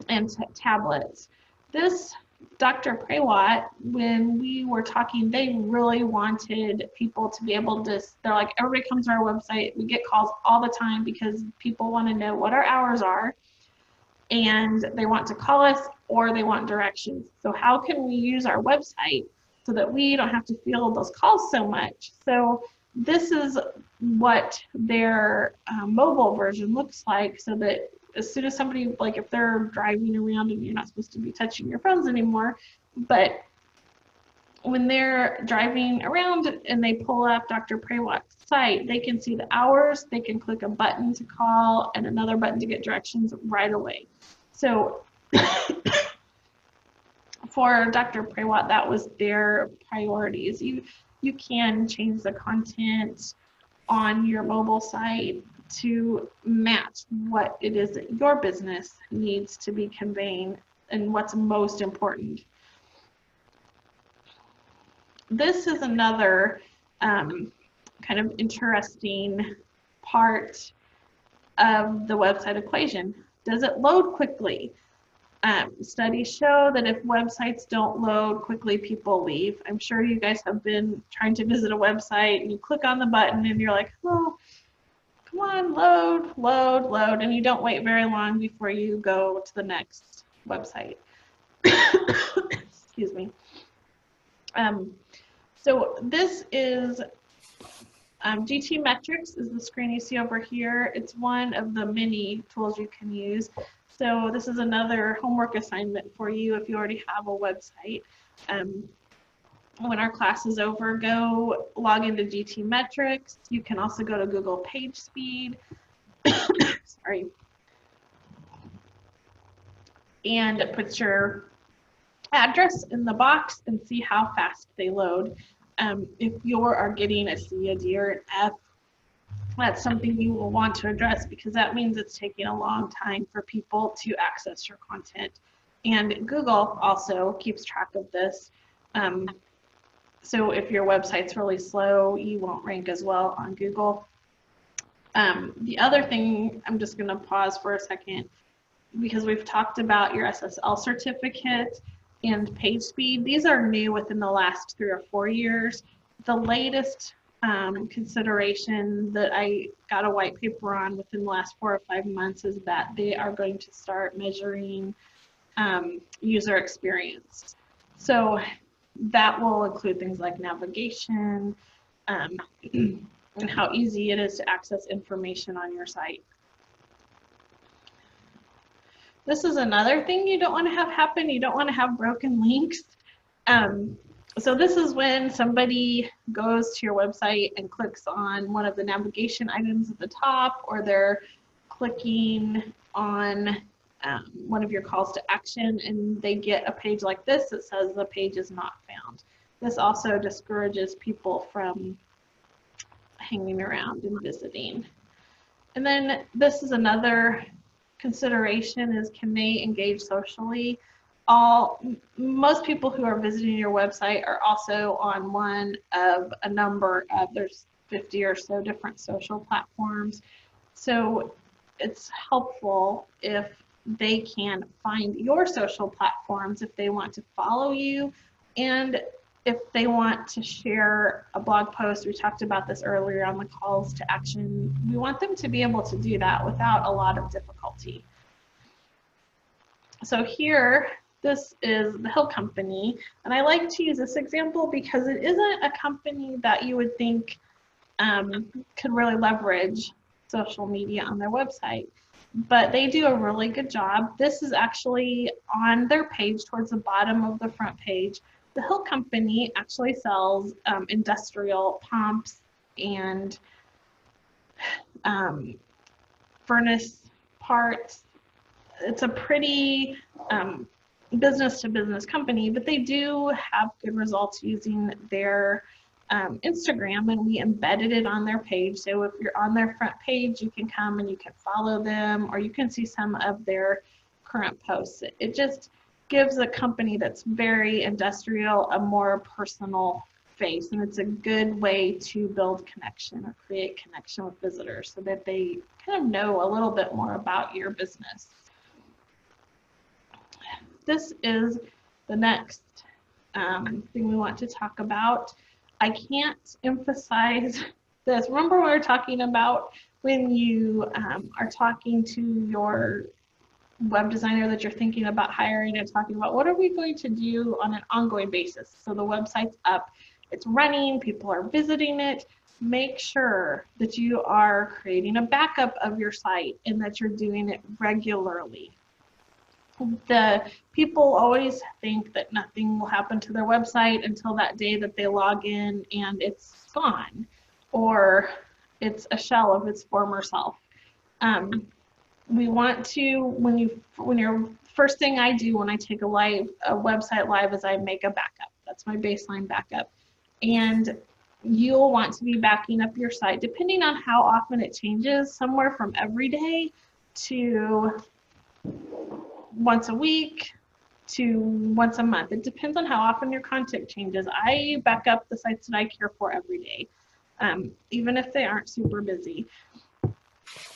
and tablets. This Dr. Praywat, when we were talking, they really wanted people to be able to, they're like, everybody comes to our website. We get calls all the time because people want to know what our hours are, and they want to call us or they want directions. So how can we use our website so that we don't have to field those calls so much? So this is what their mobile version looks like, so that as soon as somebody, like if they're driving around and you're not supposed to be touching your phones anymore, but when they're driving around and they pull up Dr. Praywat's site, they can see the hours, they can click a button to call and another button to get directions right away. So for Dr. Praywat, that was their priorities. You can change the content on your mobile site to match what it is that your business needs to be conveying and what's most important. This is another kind of interesting part of the website equation. Does it load quickly? Studies show that if websites don't load quickly, people leave. I'm sure you guys have been trying to visit a website and you click on the button and you're like, oh, come on, load, load, load, and you don't wait very long before you go to the next website. Excuse me. So this is GT Metrics is the screen you see over here. It's one of the many tools you can use. So this is another homework assignment for you if you already have a website. When our class is over, go log into GT Metrics. You can also go to Google PageSpeed. Sorry. And put your address in the box and see how fast they load. If you are getting a C, a D, or an F, that's something you will want to address, because that means it's taking a long time for people to access your content. And Google also keeps track of this. So if your website's really slow, you won't rank as well on Google. The other thing, I'm just going to pause for a second, because we've talked about your SSL certificate and page speed. These are new within the last 3 or 4 years. The latest consideration that I got a white paper on within the last 4 or 5 months is that they are going to start measuring user experience. So that will include things like navigation and how easy it is to access information on your site. This is another thing you don't want to have happen. You don't want to have broken links. So this is when somebody goes to your website and clicks on one of the navigation items at the top, or they're clicking on one of your calls to action, and they get a page like this that says the page is not found. This also discourages people from hanging around and visiting. And then this is another consideration, is can they engage socially? Most people who are visiting your website are also on one of a number of, there's 50 or so different social platforms. So it's helpful if they can find your social platforms if they want to follow you, and if they want to share a blog post. We talked about this earlier on the calls to action. We want them to be able to do that without a lot of difficulty. So here, this is the Hill Company, and I like to use this example because it isn't a company that you would think could really leverage social media on their website, but they do a really good job. This is actually on their page towards the bottom of the front page. The Hill Company actually sells industrial pumps and furnace parts. It's a pretty business-to-business company, but they do have good results using their Instagram, and we embedded it on their page. So if you're on their front page, you can come and you can follow them, or you can see some of their current posts. It just gives a company that's very industrial a more personal face, and it's a good way to build connection or create connection with visitors so that they kind of know a little bit more about your business. This is the next thing we want to talk about. I can't emphasize this. Remember we were talking about when you are talking to your web designer that you're thinking about hiring and talking about what are we going to do on an ongoing basis. So the website's up, it's running, people are visiting it. Make sure that you are creating a backup of your site and that you're doing it regularly. The people always think that nothing will happen to their website until that day that they log in and it's gone, or it's a shell of its former self. We want to, when you're first thing I do when I take a website live is I make a backup. That's my baseline backup. And you'll want to be backing up your site depending on how often it changes, somewhere from every day to once a week to once a month. It depends on how often your content changes. I back up the sites that I care for every day, even if they aren't super busy.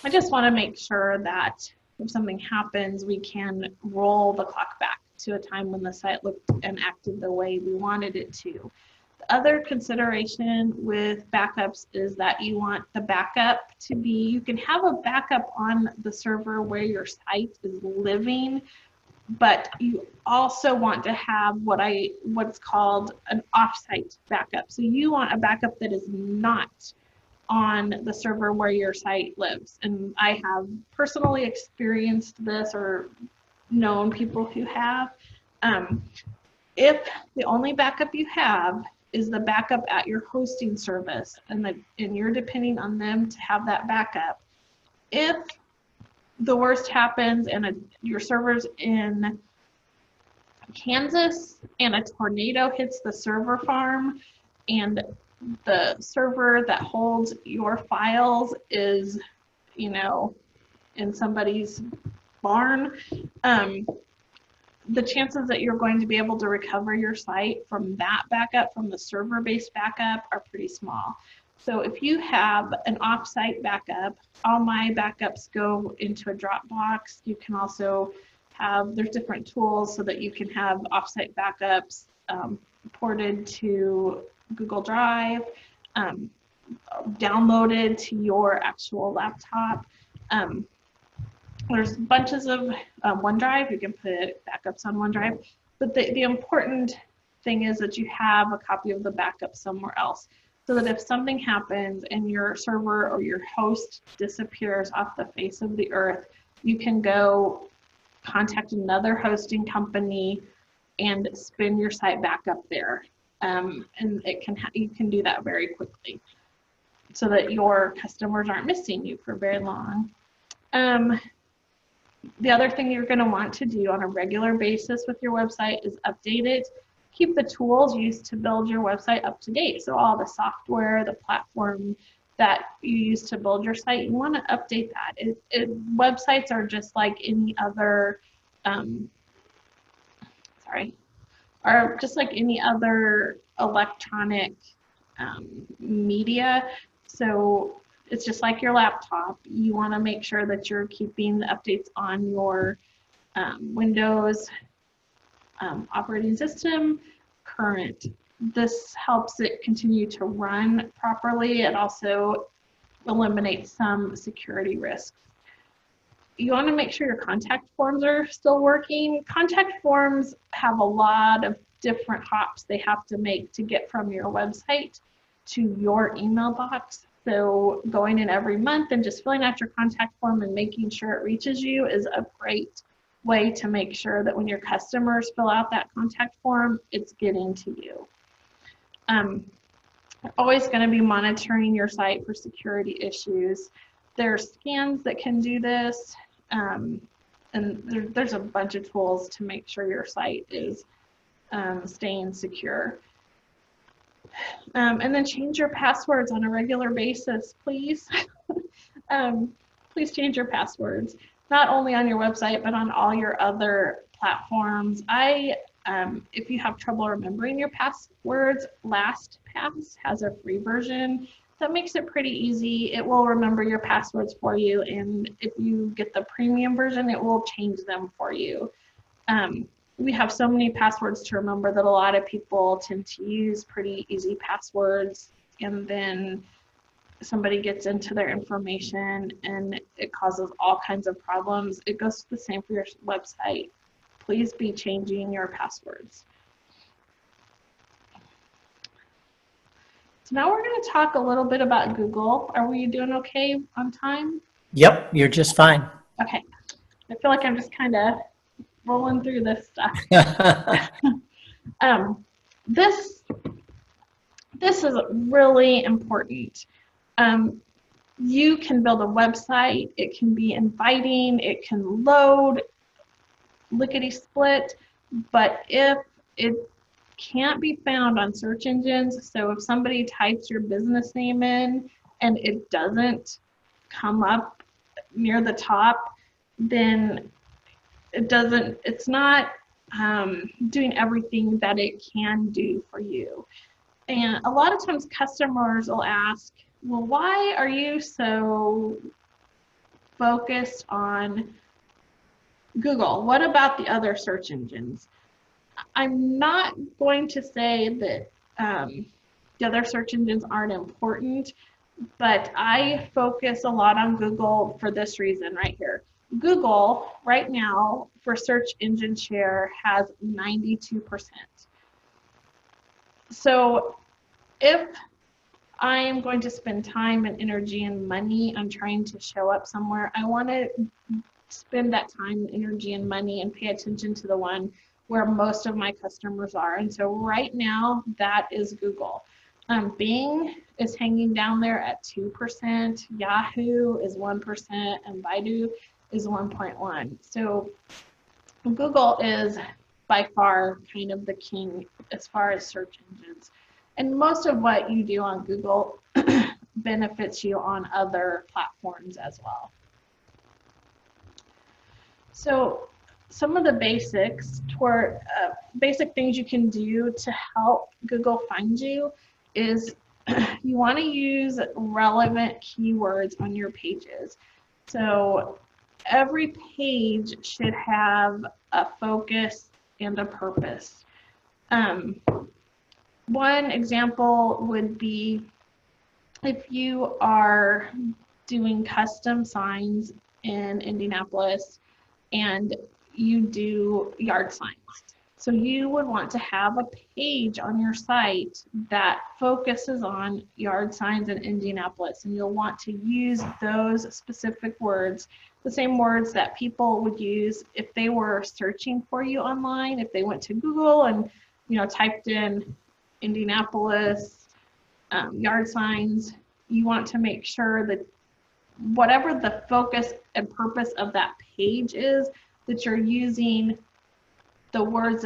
I just want to make sure that if something happens, we can roll the clock back to a time when the site looked and acted the way we wanted it to. The other consideration with backups is that you want the backup to be, you can have a backup on the server where your site is living, but you also want to have what's called an offsite backup. So you want a backup that is not on the server where your site lives. And I have personally experienced this or known people who have. If the only backup you have is the backup at your hosting service and you're depending on them to have that backup, if the worst happens and your server's in Kansas and a tornado hits the server farm and the server that holds your files is, in somebody's barn, the chances that you're going to be able to recover your site from that backup, from the server-based backup, are pretty small. So if you have an offsite backup, all my backups go into a Dropbox. You can also there's different tools so that you can have offsite backups ported to Google Drive, downloaded to your actual laptop. There's bunches of OneDrive. You can put backups on OneDrive. But the important thing is that you have a copy of the backup somewhere else, so that if something happens and your server or your host disappears off the face of the earth, you can go contact another hosting company and spin your site back up there. And you can do that very quickly so that your customers aren't missing you for very long. The other thing you're going to want to do on a regular basis with your website is update it. Keep the tools used to build your website up to date. So all the software, the platform that you use to build your site, you want to update that. Websites are just like any other, are just like any other electronic media. So it's just like your laptop. You want to make sure that you're keeping the updates on your Windows operating system current. This helps it continue to run properly. It also eliminates some security risks. You want to make sure your contact forms are still working. Contact forms have a lot of different hops they have to make to get from your website to your email box. So going in every month and just filling out your contact form and making sure it reaches you is a great way to make sure that when your customers fill out that contact form, it's getting to you. You're always going to be monitoring your site for security issues. There are scans that can do this, and there's a bunch of tools to make sure your site is staying secure. And then change your passwords on a regular basis, please. Please change your passwords, not only on your website, but on all your other platforms. If you have trouble remembering your passwords, LastPass has a free version that makes it pretty easy. It will remember your passwords for you, and if you get the premium version, it will change them for you. we have so many passwords to remember that a lot of people tend to use pretty easy passwords, and then somebody gets into their information and it causes all kinds of problems. It goes the same for your website. Please be changing your passwords. So now we're going to talk a little bit about Google. Are we doing okay on time? Yep, you're just fine. Okay. I feel like I'm just kind of rolling through this stuff. This is really important. You can build a website. It can be inviting. It can load lickety-split. But if it can't be found on search engines, so if somebody types your business name in and it doesn't come up near the top, then it's not doing everything that it can do for you. And a lot of times customers will ask, well, why are you so focused on Google? What about the other search engines? I'm not going to say that the other search engines aren't important, but I focus a lot on Google for this reason right here. Google right now for search engine share has 92%. So if I am going to spend time and energy and money on trying to show up somewhere, I want to spend that time, energy, and money and pay attention to the one where most of my customers are. And so right now, that is Google. Bing is hanging down there at 2%, Yahoo is 1%, and Baidu is 1.1. So Google is by far kind of the king as far as search engines. And most of what you do on Google benefits you on other platforms as well. So some of the basics toward basic things you can do to help Google find you is you want to use relevant keywords on your pages. So every page should have a focus and a purpose. One example would be if you are doing custom signs in Indianapolis and you do yard signs. So you would want to have a page on your site that focuses on yard signs in Indianapolis, and you'll want to use those specific words, the same words that people would use if they were searching for you online. If they went to Google and typed in Indianapolis yard signs, you want to make sure that whatever the focus and purpose of that page is, that you're using the words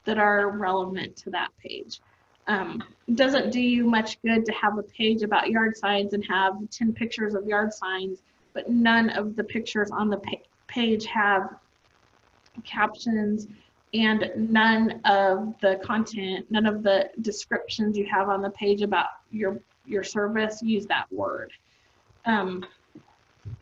that are relevant to that page. It doesn't do you much good to have a page about yard signs and have 10 pictures of yard signs, but none of the pictures on the page have captions, and none of the content, none of the descriptions you have on the page about your service use that word.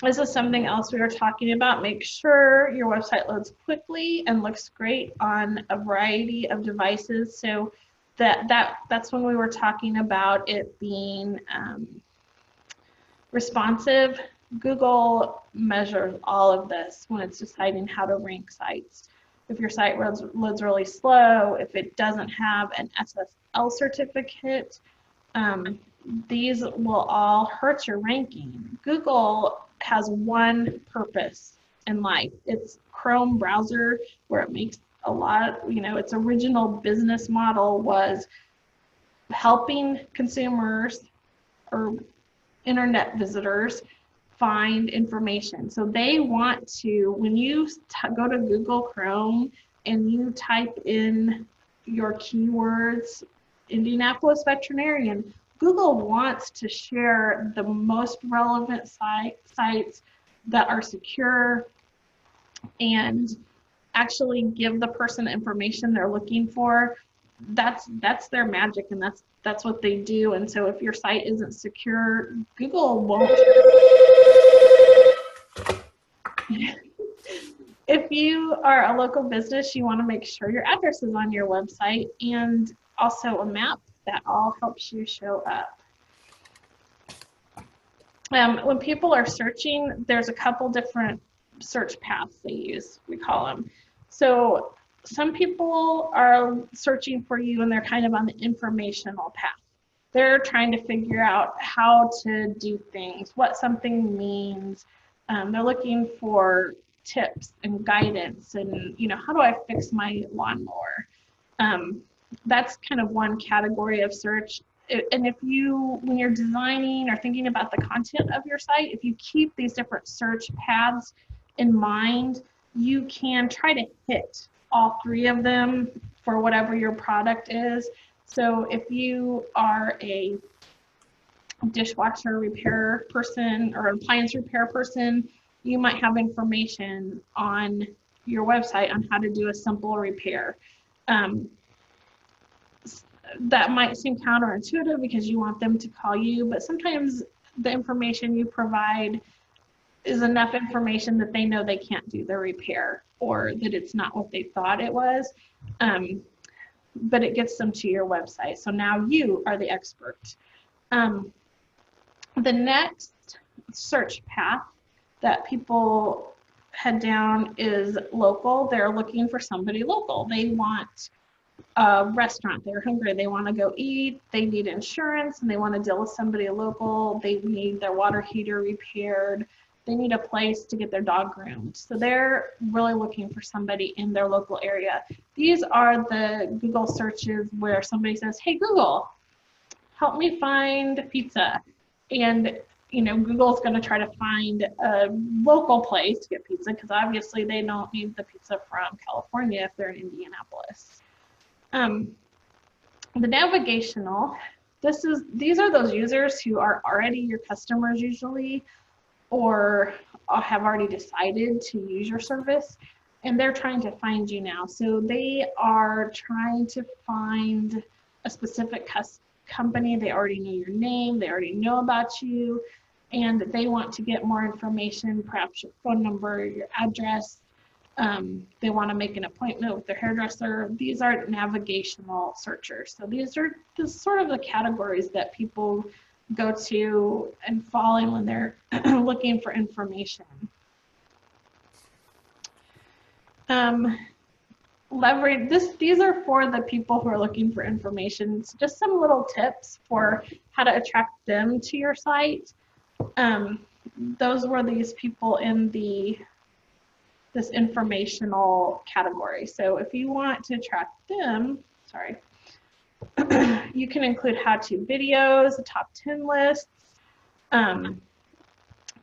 This is something else we were talking about. Make sure your website loads quickly and looks great on a variety of devices. So that's when we were talking about it being responsive. Google measures all of this when it's deciding how to rank sites. If your site loads really slow, if it doesn't have an SSL certificate, these will all hurt your ranking. Google has one purpose in life. Its Chrome browser, where it makes a lot, its original business model was helping consumers or internet visitors find information. So they want to, when you go to Google Chrome and you type in your keywords, Indianapolis veterinarian, Google wants to share the most relevant sites that are secure and actually give the person the information they're looking for. That's their magic, and that's what they do. And so if your site isn't secure, Google won't If you are a local business, you want to make sure your address is on your website and also a map that all helps you show up. When people are searching, there's a couple different search paths they use, we call them. So some people are searching for you and they're kind of on the informational path. They're trying to figure out how to do things, what something means. They're looking for tips and guidance and, how do I fix my lawnmower? That's kind of one category of search. And when you're designing or thinking about the content of your site, if you keep these different search paths in mind, you can try to hit all three of them for whatever your product is. So if you are a dishwasher repair person or appliance repair person, you might have information on your website on how to do a simple repair. That might seem counterintuitive because you want them to call you, but sometimes the information you provide is enough information that they know they can't do the repair or that it's not what they thought it was, but it gets them to your website. So now you are the expert. The next search path that people head down is local. They're looking for somebody local. They want a restaurant, they're hungry, they want to go eat, they need insurance, and they want to deal with somebody local, they need their water heater repaired, they need a place to get their dog groomed. So they're really looking for somebody in their local area. These are the Google searches where somebody says, hey Google, help me find pizza. And Google's going to try to find a local place to get pizza because obviously they don't need the pizza from California if they're in Indianapolis. The navigational, these are those users who are already your customers usually, or have already decided to use your service, and they're trying to find you now. So they are trying to find a specific company. They already know your name, they already know about you, and they want to get more information, perhaps your phone number, your address. They want to make an appointment with their hairdresser. These are navigational searchers. So these are sort of the categories that people go to and fall in when they're looking for information. These are for the people who are looking for information. It's just some little tips for how to attract them to your site. Those were these people in this informational category. So if you want to attract them, you can include how-to videos, the top 10 lists,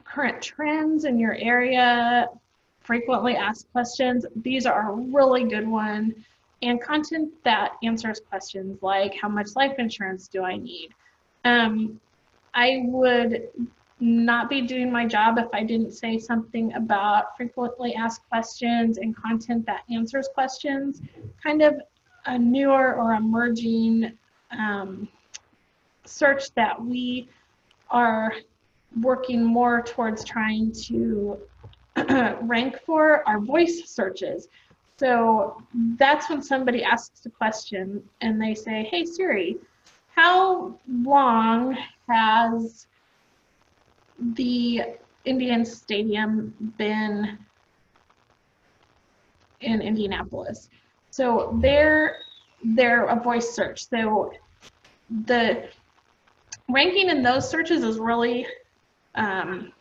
current trends in your area, frequently asked questions. These are a really good one. And content that answers questions like, how much life insurance do I need? I would not be doing my job if I didn't say something about frequently asked questions and content that answers questions. Kind of a newer or emerging search that we are working more towards trying to rank for are voice searches. So that's when somebody asks a question and they say, hey Siri, how long has the Indian Stadium been in Indianapolis? So they're a voice search. So the ranking in those searches is really kind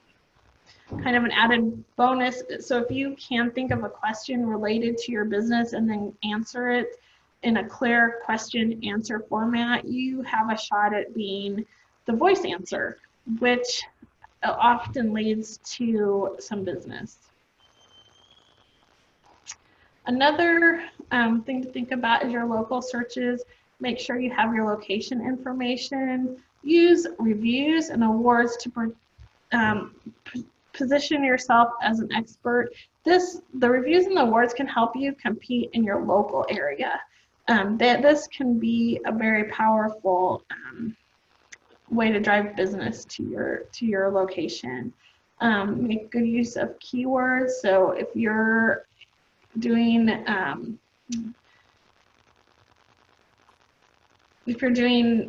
of an added bonus. So if you can think of a question related to your business and then answer it in a clear question answer format, you have a shot at being the voice answer, which often leads to some business. Another thing to think about is your local searches. Make sure you have your location information. Use reviews and awards to position yourself as an expert. The reviews and the awards can help you compete in your local area. This can be a very powerful way to drive business to your location. Make good use of keywords. So if you're doing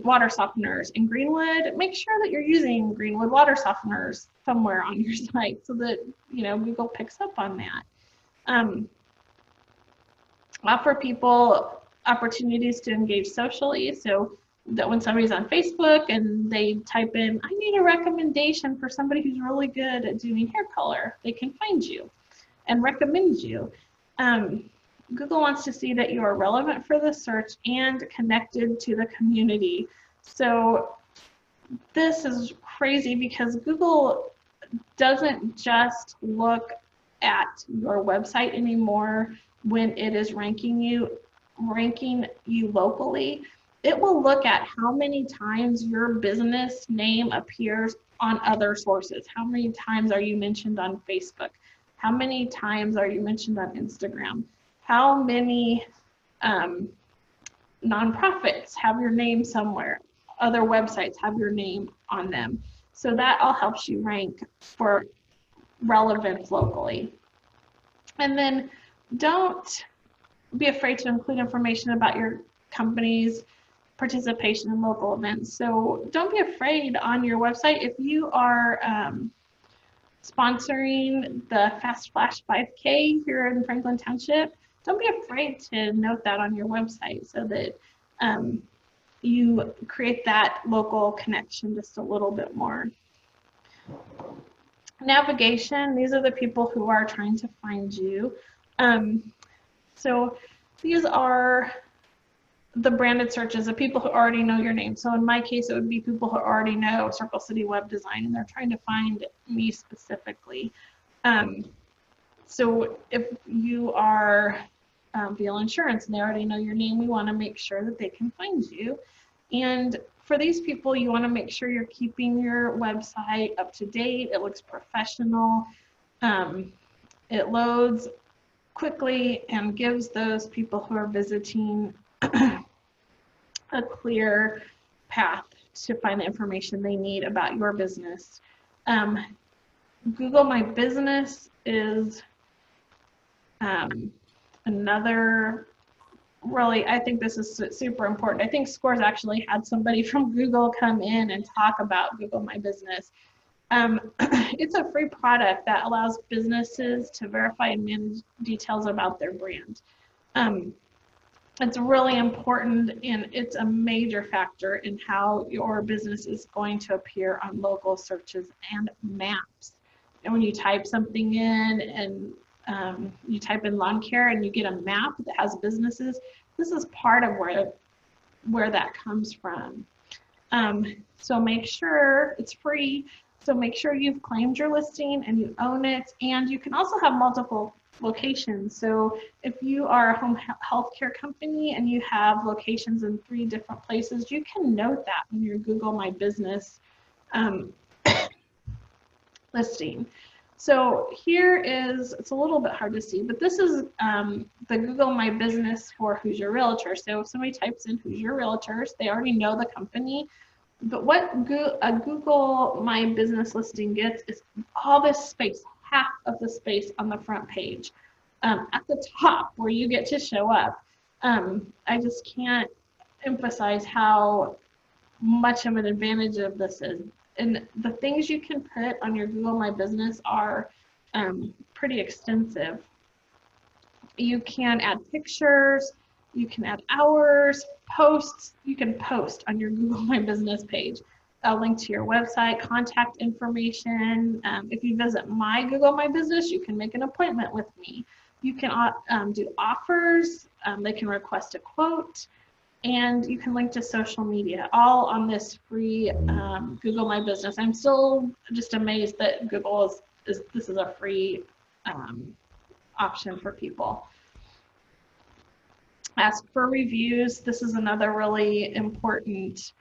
water softeners in Greenwood, make sure that you're using Greenwood water softeners somewhere on your site so that Google picks up on that. Offer people opportunities to engage socially, so that when somebody's on Facebook and they type in, I need a recommendation for somebody who's really good at doing hair color, they can find you and recommend you. Google wants to see that you are relevant for the search and connected to the community. So this is crazy because Google doesn't just look at your website anymore when it is ranking you locally. It will look at how many times your business name appears on other sources. How many times are you mentioned on Facebook? How many times are you mentioned on Instagram? How many nonprofits have your name somewhere? Other websites have your name on them. So that all helps you rank for relevance locally. And then don't be afraid to include information about your company's participation in local events. So don't be afraid on your website if you are sponsoring the Fast Flash 5K here in Franklin Township. Don't be afraid to note that on your website so that you create that local connection just a little bit more. Navigation, these are the people who are trying to find you. So these are the branded searches of people who already know your name. So in my case, it would be people who already know Circle City Web Design and they're trying to find me specifically. So if you are Veal Insurance and they already know your name, we want to make sure that they can find you. And for these people, you want to make sure you're keeping your website up to date. It looks professional. It loads quickly and gives those people who are visiting a clear path to find the information they need about your business. Google My Business is another, really, I think this is super important. I think Scores actually had somebody from Google come in and talk about Google My Business. It's a free product that allows businesses to verify and manage details about their brand. It's really important and it's a major factor in how your business is going to appear on local searches and maps. And when you type something in and you type in lawn care and you get a map that has businesses, this is part of where that comes from. So make sure it's free. So make sure you've claimed your listing and you own it. And you can also have multiple locations. So if you are a home healthcare company and you have locations in 3 different places, you can note that when you Google My Business listing. So here is, it's a little bit hard to see, but this is the Google My Business for Who's Your Realtor. So if somebody types in Who's Your Realtors, they already know the company. But what a Google My Business listing gets is all this space, half of the space on the front page. At the top where you get to show up, I just can't emphasize how much of an advantage of this is. And the things you can put on your Google My Business are pretty extensive. You can add pictures, you can add hours, posts, you can post on your Google My Business page. A link to your website, contact information. If you visit my Google My Business, you can make an appointment with me. You can do offers, they can request a quote, and you can link to social media, all on this free Google My Business. I'm still just amazed that Google this is a free option for people. Ask for reviews. This is another really important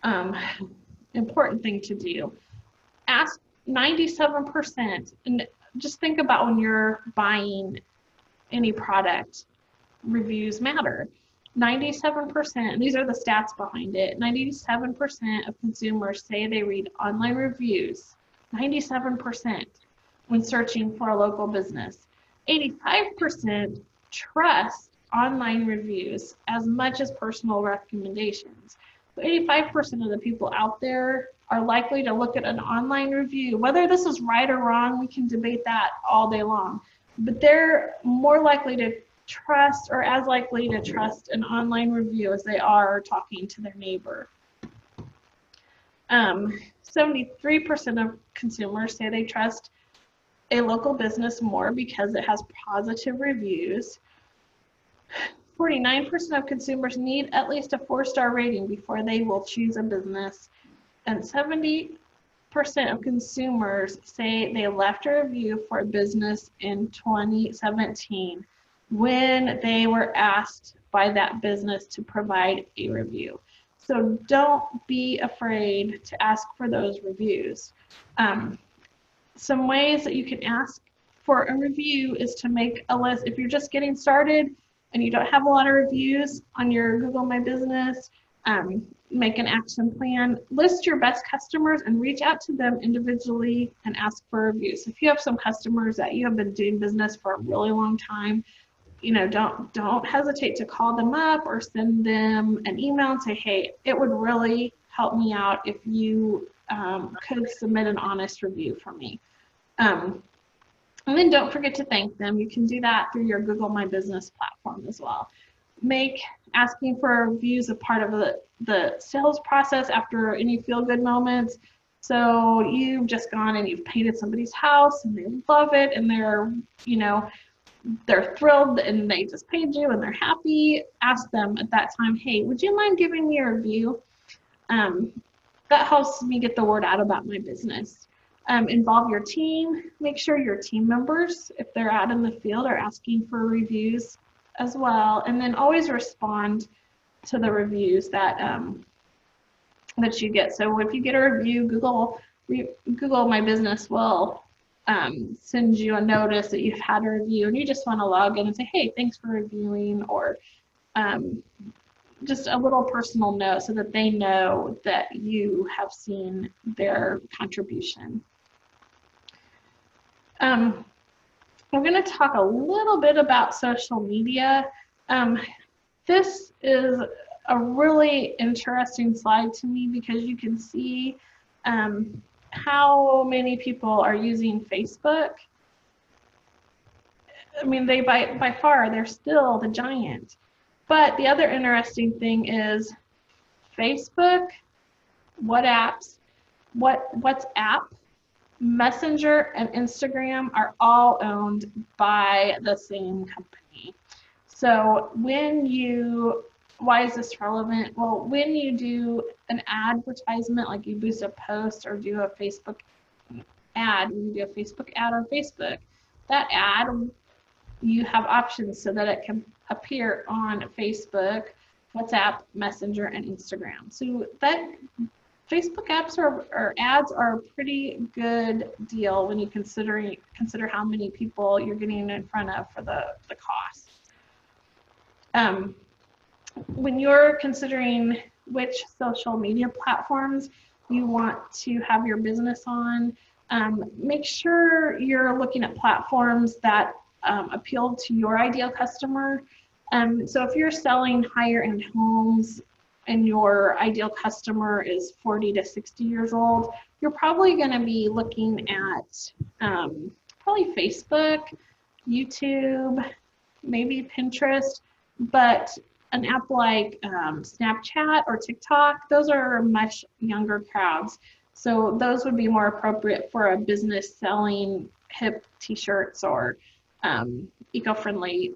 thing to do. Ask 97%, and just think about when you're buying any product, reviews matter. 97%, these are the stats behind it, 97% of consumers say they read online reviews. 97% when searching for a local business. 85% trust online reviews as much as personal recommendations. So 85% of the people out there are likely to look at an online review. Whether this is right or wrong, we can debate that all day long. But they're more likely to trust, or as likely to trust, an online review as they are talking to their neighbor. 73% of consumers say they trust a local business more because it has positive reviews. 49% of consumers need at least a 4-star rating before they will choose a business. And 70% of consumers say they left a review for a business in 2017 when they were asked by that business to provide a review. So don't be afraid to ask for those reviews. Some ways that you can ask for a review is to make a list. If you're just getting started and you don't have a lot of reviews on your Google My Business, make an action plan. List your best customers and reach out to them individually and ask for reviews. If you have some customers that you have been doing business for a really long time, don't hesitate to call them up or send them an email and say, hey, it would really help me out if you could submit an honest review for me. And then don't forget to thank them. You can do that through your Google My Business platform as well. Make asking for reviews a part of the sales process after any feel-good moments. So you've just gone and you've painted somebody's house and they love it and they're thrilled and they just paid you and they're happy. Ask them at that time, hey, would you mind giving me a review? That helps me get the word out about my business. Involve your team. Make sure your team members, if they're out in the field, are asking for reviews as well. And then always respond to the reviews that that you get. So if you get a review, Google My Business will send you a notice that you've had a review, and you just want to log in and say, hey, thanks for reviewing, or just a little personal note so that they know that you have seen their contribution. We're going to talk a little bit about social media. This is a really interesting slide to me because you can see how many people are using Facebook. I mean, they by far, they're still the giant. But the other interesting thing is Facebook, WhatsApp, Messenger, and Instagram are all owned by the same company. So why is this relevant? Well, when you do an advertisement, like you boost a post or do a Facebook ad, when you do a Facebook ad on Facebook, that ad, you have options so that it can appear on Facebook, WhatsApp, Messenger, and Instagram. So that Facebook ads are a pretty good deal when you consider how many people you're getting in front of for the cost. When you're considering which social media platforms you want to have your business on, make sure you're looking at platforms that appeal to your ideal customer. So if you're selling higher end homes and your ideal customer is 40 to 60 years old, you're probably going to be looking at probably Facebook, YouTube, maybe Pinterest, but an app like Snapchat or TikTok, those are much younger crowds. So those would be more appropriate for a business selling hip t-shirts or eco-friendly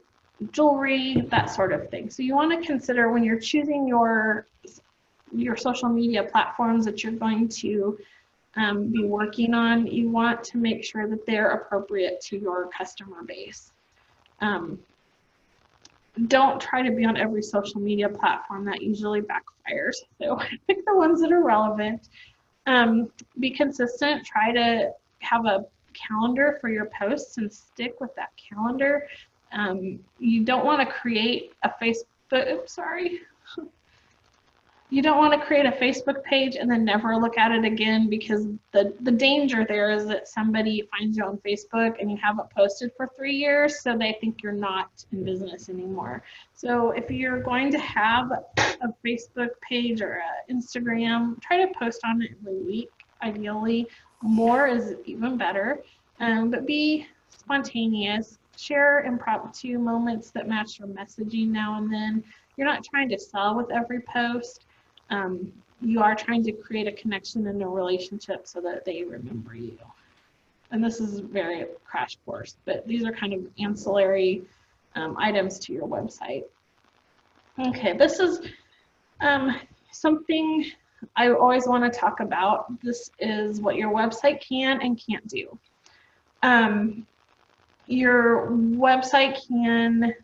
jewelry, that sort of thing. So you want to consider when you're choosing your social media platforms that you're going to be working on, you want to make sure that they're appropriate to your customer base. Don't try to be on every social media platform. That usually backfires. So pick the ones that are relevant. Be consistent. Try to have a calendar for your posts and stick with that calendar. You don't want to create a Facebook, You don't want to create a Facebook page and then never look at it again, because the danger there is that somebody finds you on Facebook and you haven't posted for 3 years, so they think you're not in business anymore. So if you're going to have a Facebook page or an Instagram, try to post on it every week. Ideally, more is even better, but be spontaneous. Share impromptu moments that match your messaging now and then. You're not trying to sell with every post. You are trying to create a connection and a relationship so that they remember you. And this is very crash course, but these are kind of ancillary items to your website. Okay, this is something I always want to talk about. This is what your website can and can't do. Your website can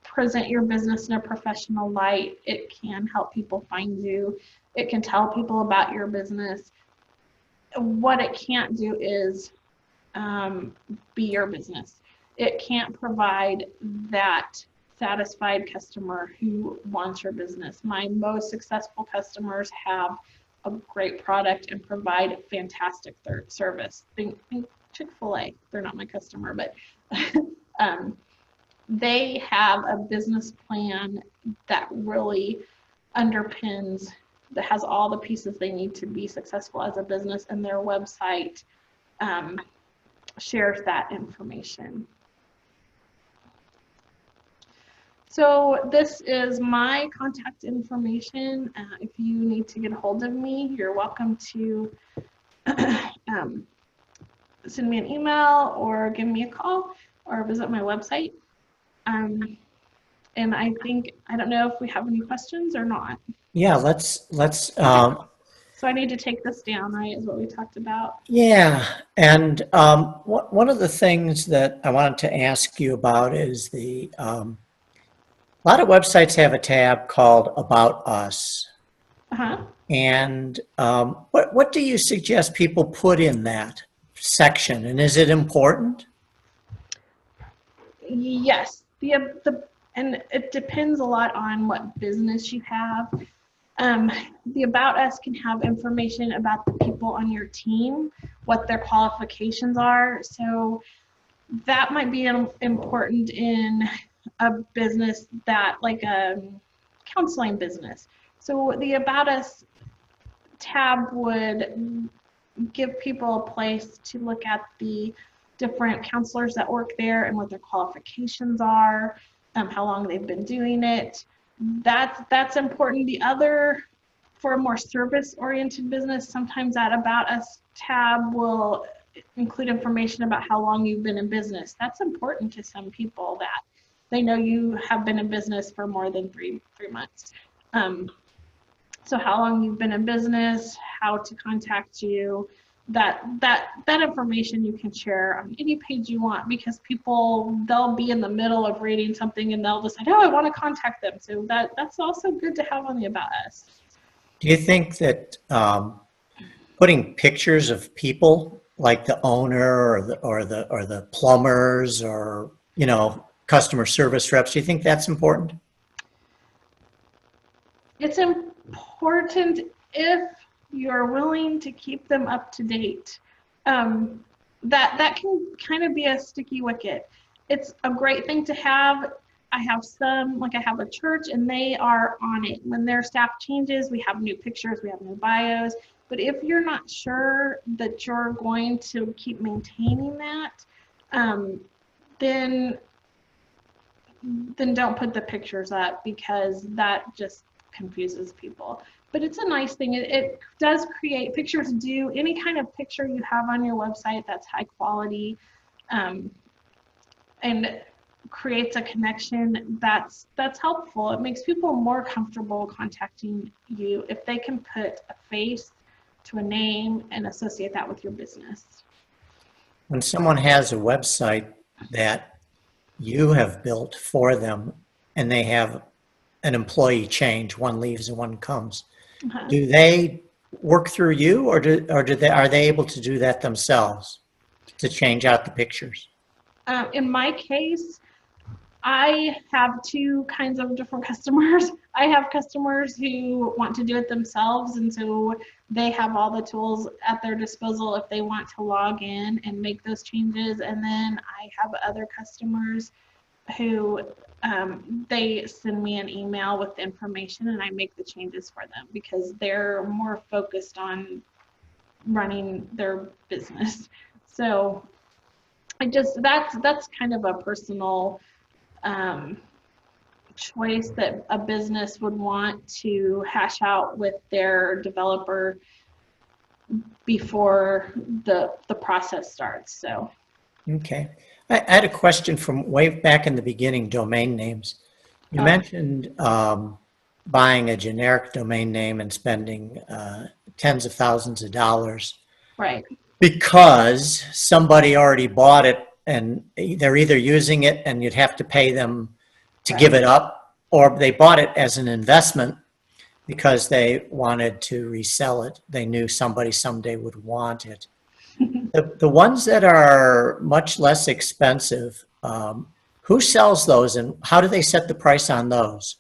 present your business in a professional light. It can help people find you. It can tell people about your business. What it can't do is be your business. It can't provide that satisfied customer who wants your business. My most successful customers have a great product and provide fantastic service. Think Chick-fil-A. They're not my customer, but they have a business plan that really underpins, that has all the pieces they need to be successful as a business, and their website shares that information. So this is my contact information. If you need to get a hold of me, you're welcome to send me an email or give me a call or visit my website. And I don't know if we have any questions or not. Yeah, let's So I need to take this down, right, is what we talked about. yeah. And one of the things that I wanted to ask you about is a lot of websites have a tab called About Us. Uh-huh. And what do you suggest people put in that section? And is it important? Yes. And it depends a lot on what business you have. The About Us can have information about the people on your team, what their qualifications are. So that might be important in a business that, like a counseling business. So the About Us tab would give people a place to look at the different counselors that work there and what their qualifications are, how long they've been doing it. That's important. The other, for a more service-oriented business, sometimes that About Us tab will include information about how long you've been in business. That's important to some people, that they know you have been in business for more than three months. So how long you've been in business, how to contact you, that information you can share on any page you want, because people, they'll be in the middle of reading something and they'll decide, oh, I want to contact them. So that's also good to have on the About Us. Do you think that putting pictures of people, like the owner or the plumbers or customer service reps, do you think that's important? It's important if you're willing to keep them up to date. That can kind of be a sticky wicket. It's a great thing to have. I have some, like I have a church, and they are on it. When their staff changes, we have new pictures, we have new bios. But if you're not sure that you're going to keep maintaining that, then don't put the pictures up, because that just confuses people. But it's a nice thing. It does create pictures. Any kind of picture you have on your website that's high quality, and creates a connection, that's helpful. It makes people more comfortable contacting you if they can put a face to a name and associate that with your business. When someone has a website that you have built for them and they have an employee change, one leaves and one comes, Uh-huh. do they work through you, or are they able to do that themselves to change out the pictures? In my case, I have two kinds of different customers. I have customers who want to do it themselves, and so they have all the tools at their disposal if they want to log in and make those changes. And then I have other customers who they send me an email with the information and I make the changes for them because they're more focused on running their business. So that's kind of a personal choice that a business would want to hash out with their developer before the process starts. So Okay. I had a question from way back in the beginning, domain names. You mentioned buying a generic domain name and spending tens of thousands of dollars. Right. Because somebody already bought it and they're either using it and you'd have to pay them to give it up, or they bought it as an investment because they wanted to resell it. They knew somebody someday would want it. The ones that are much less expensive, who sells those and how do they set the price on those?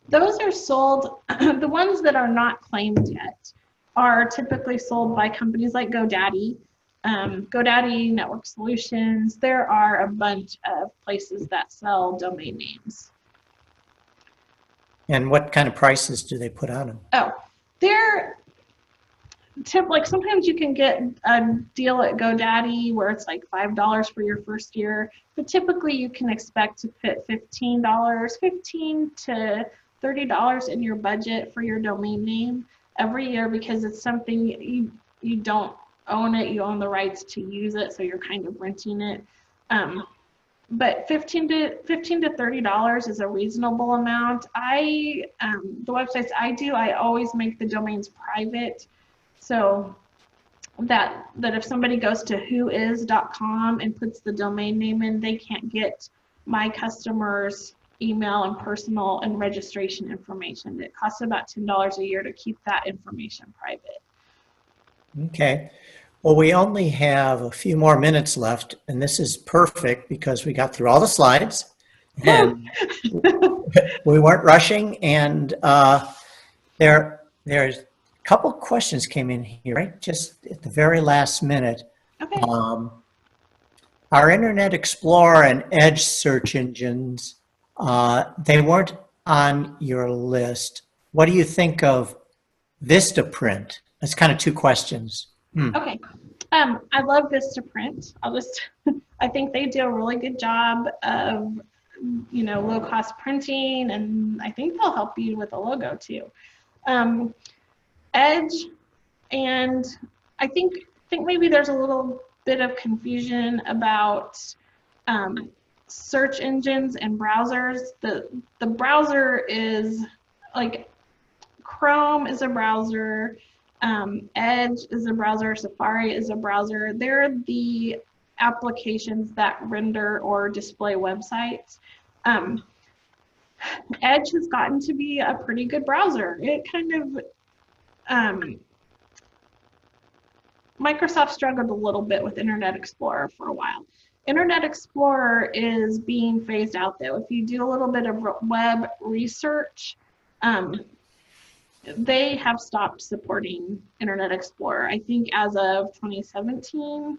Those are sold, the ones that are not claimed yet are typically sold by companies like GoDaddy, GoDaddy, Network Solutions. There are a bunch of places that sell domain names. And what kind of prices do they put on them? Oh, they're like sometimes you can get a deal at GoDaddy where it's like $5 for your first year, but typically you can expect to put $15 to $30 in your budget for your domain name every year because it's something you don't own it, you own the rights to use it, so you're kind of renting it. But $15 to $30 is a reasonable amount. The websites I do, I always make the domains private, so that if somebody goes to whois.com and puts the domain name in, they can't get my customers' email and personal and registration information. It costs about $10 a year to keep that information private. Okay. Well, we only have a few more minutes left, and this is perfect because we got through all the slides and we weren't rushing. And there's a couple questions came in here, right? Just at the very last minute. Okay. Our Internet Explorer and Edge search engines, they weren't on your list. What do you think of Vistaprint? That's kind of two questions. Okay. I love Vistaprint. I think they do a really good job of, low cost printing, and I think they'll help you with a logo too. Edge, and I think maybe there's a little bit of confusion about search engines and browsers. The browser is like Chrome is a browser. Edge is a browser, Safari is a browser. They're the applications that render or display websites. Edge has gotten to be a pretty good browser. It kind of, Microsoft struggled a little bit with Internet Explorer for a while. Internet Explorer is being phased out though. If you do a little bit of web research, they have stopped supporting Internet Explorer, I think as of 2017.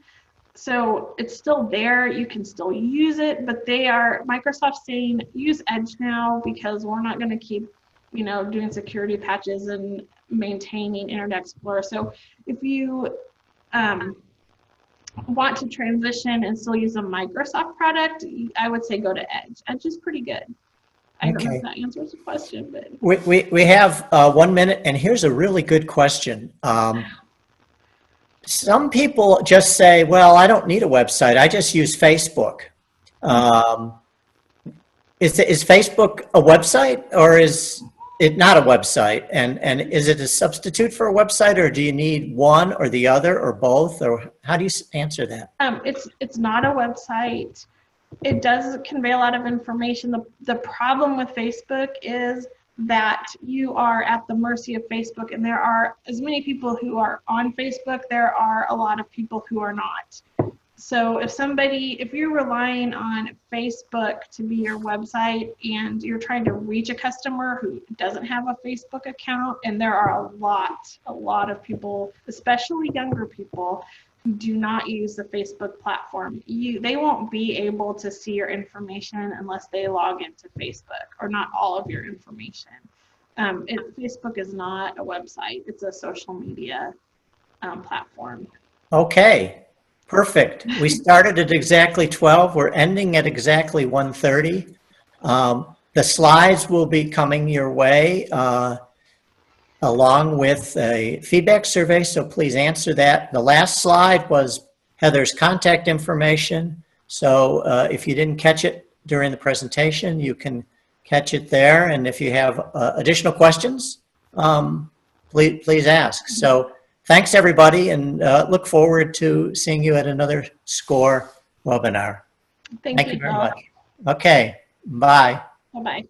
So it's still there, you can still use it, but Microsoft's saying use Edge now because we're not gonna keep, doing security patches and maintaining Internet Explorer. So if you want to transition and still use a Microsoft product, I would say go to Edge. Edge is pretty good. I don't know if that answers the question, but we have 1 minute, and here's a really good question. Some people just say, "Well, I don't need a website. I just use Facebook." Is Facebook a website, or is it not a website? And is it a substitute for a website, or do you need one or the other or both, or how do you answer that? It's not a website. It does convey a lot of information. The problem with Facebook is that you are at the mercy of Facebook, and there are as many people who are on Facebook, there are a lot of people who are not. So if you're relying on Facebook to be your website and you're trying to reach a customer who doesn't have a Facebook account, and there are a lot of people, especially younger people, who do not use the Facebook platform. They won't be able to see your information unless they log into Facebook, or not all of your information. Facebook is not a website, it's a social media platform. Okay, perfect. We started at exactly 12. We're ending at exactly 1:30. The slides will be coming your way along with a feedback survey, so please answer that. The last slide was Heather's contact information. So if you didn't catch it during the presentation, you can catch it there. And if you have additional questions, please ask. So thanks, everybody, and look forward to seeing you at another SCORE webinar. Thank you very much. Okay, bye. Bye-bye.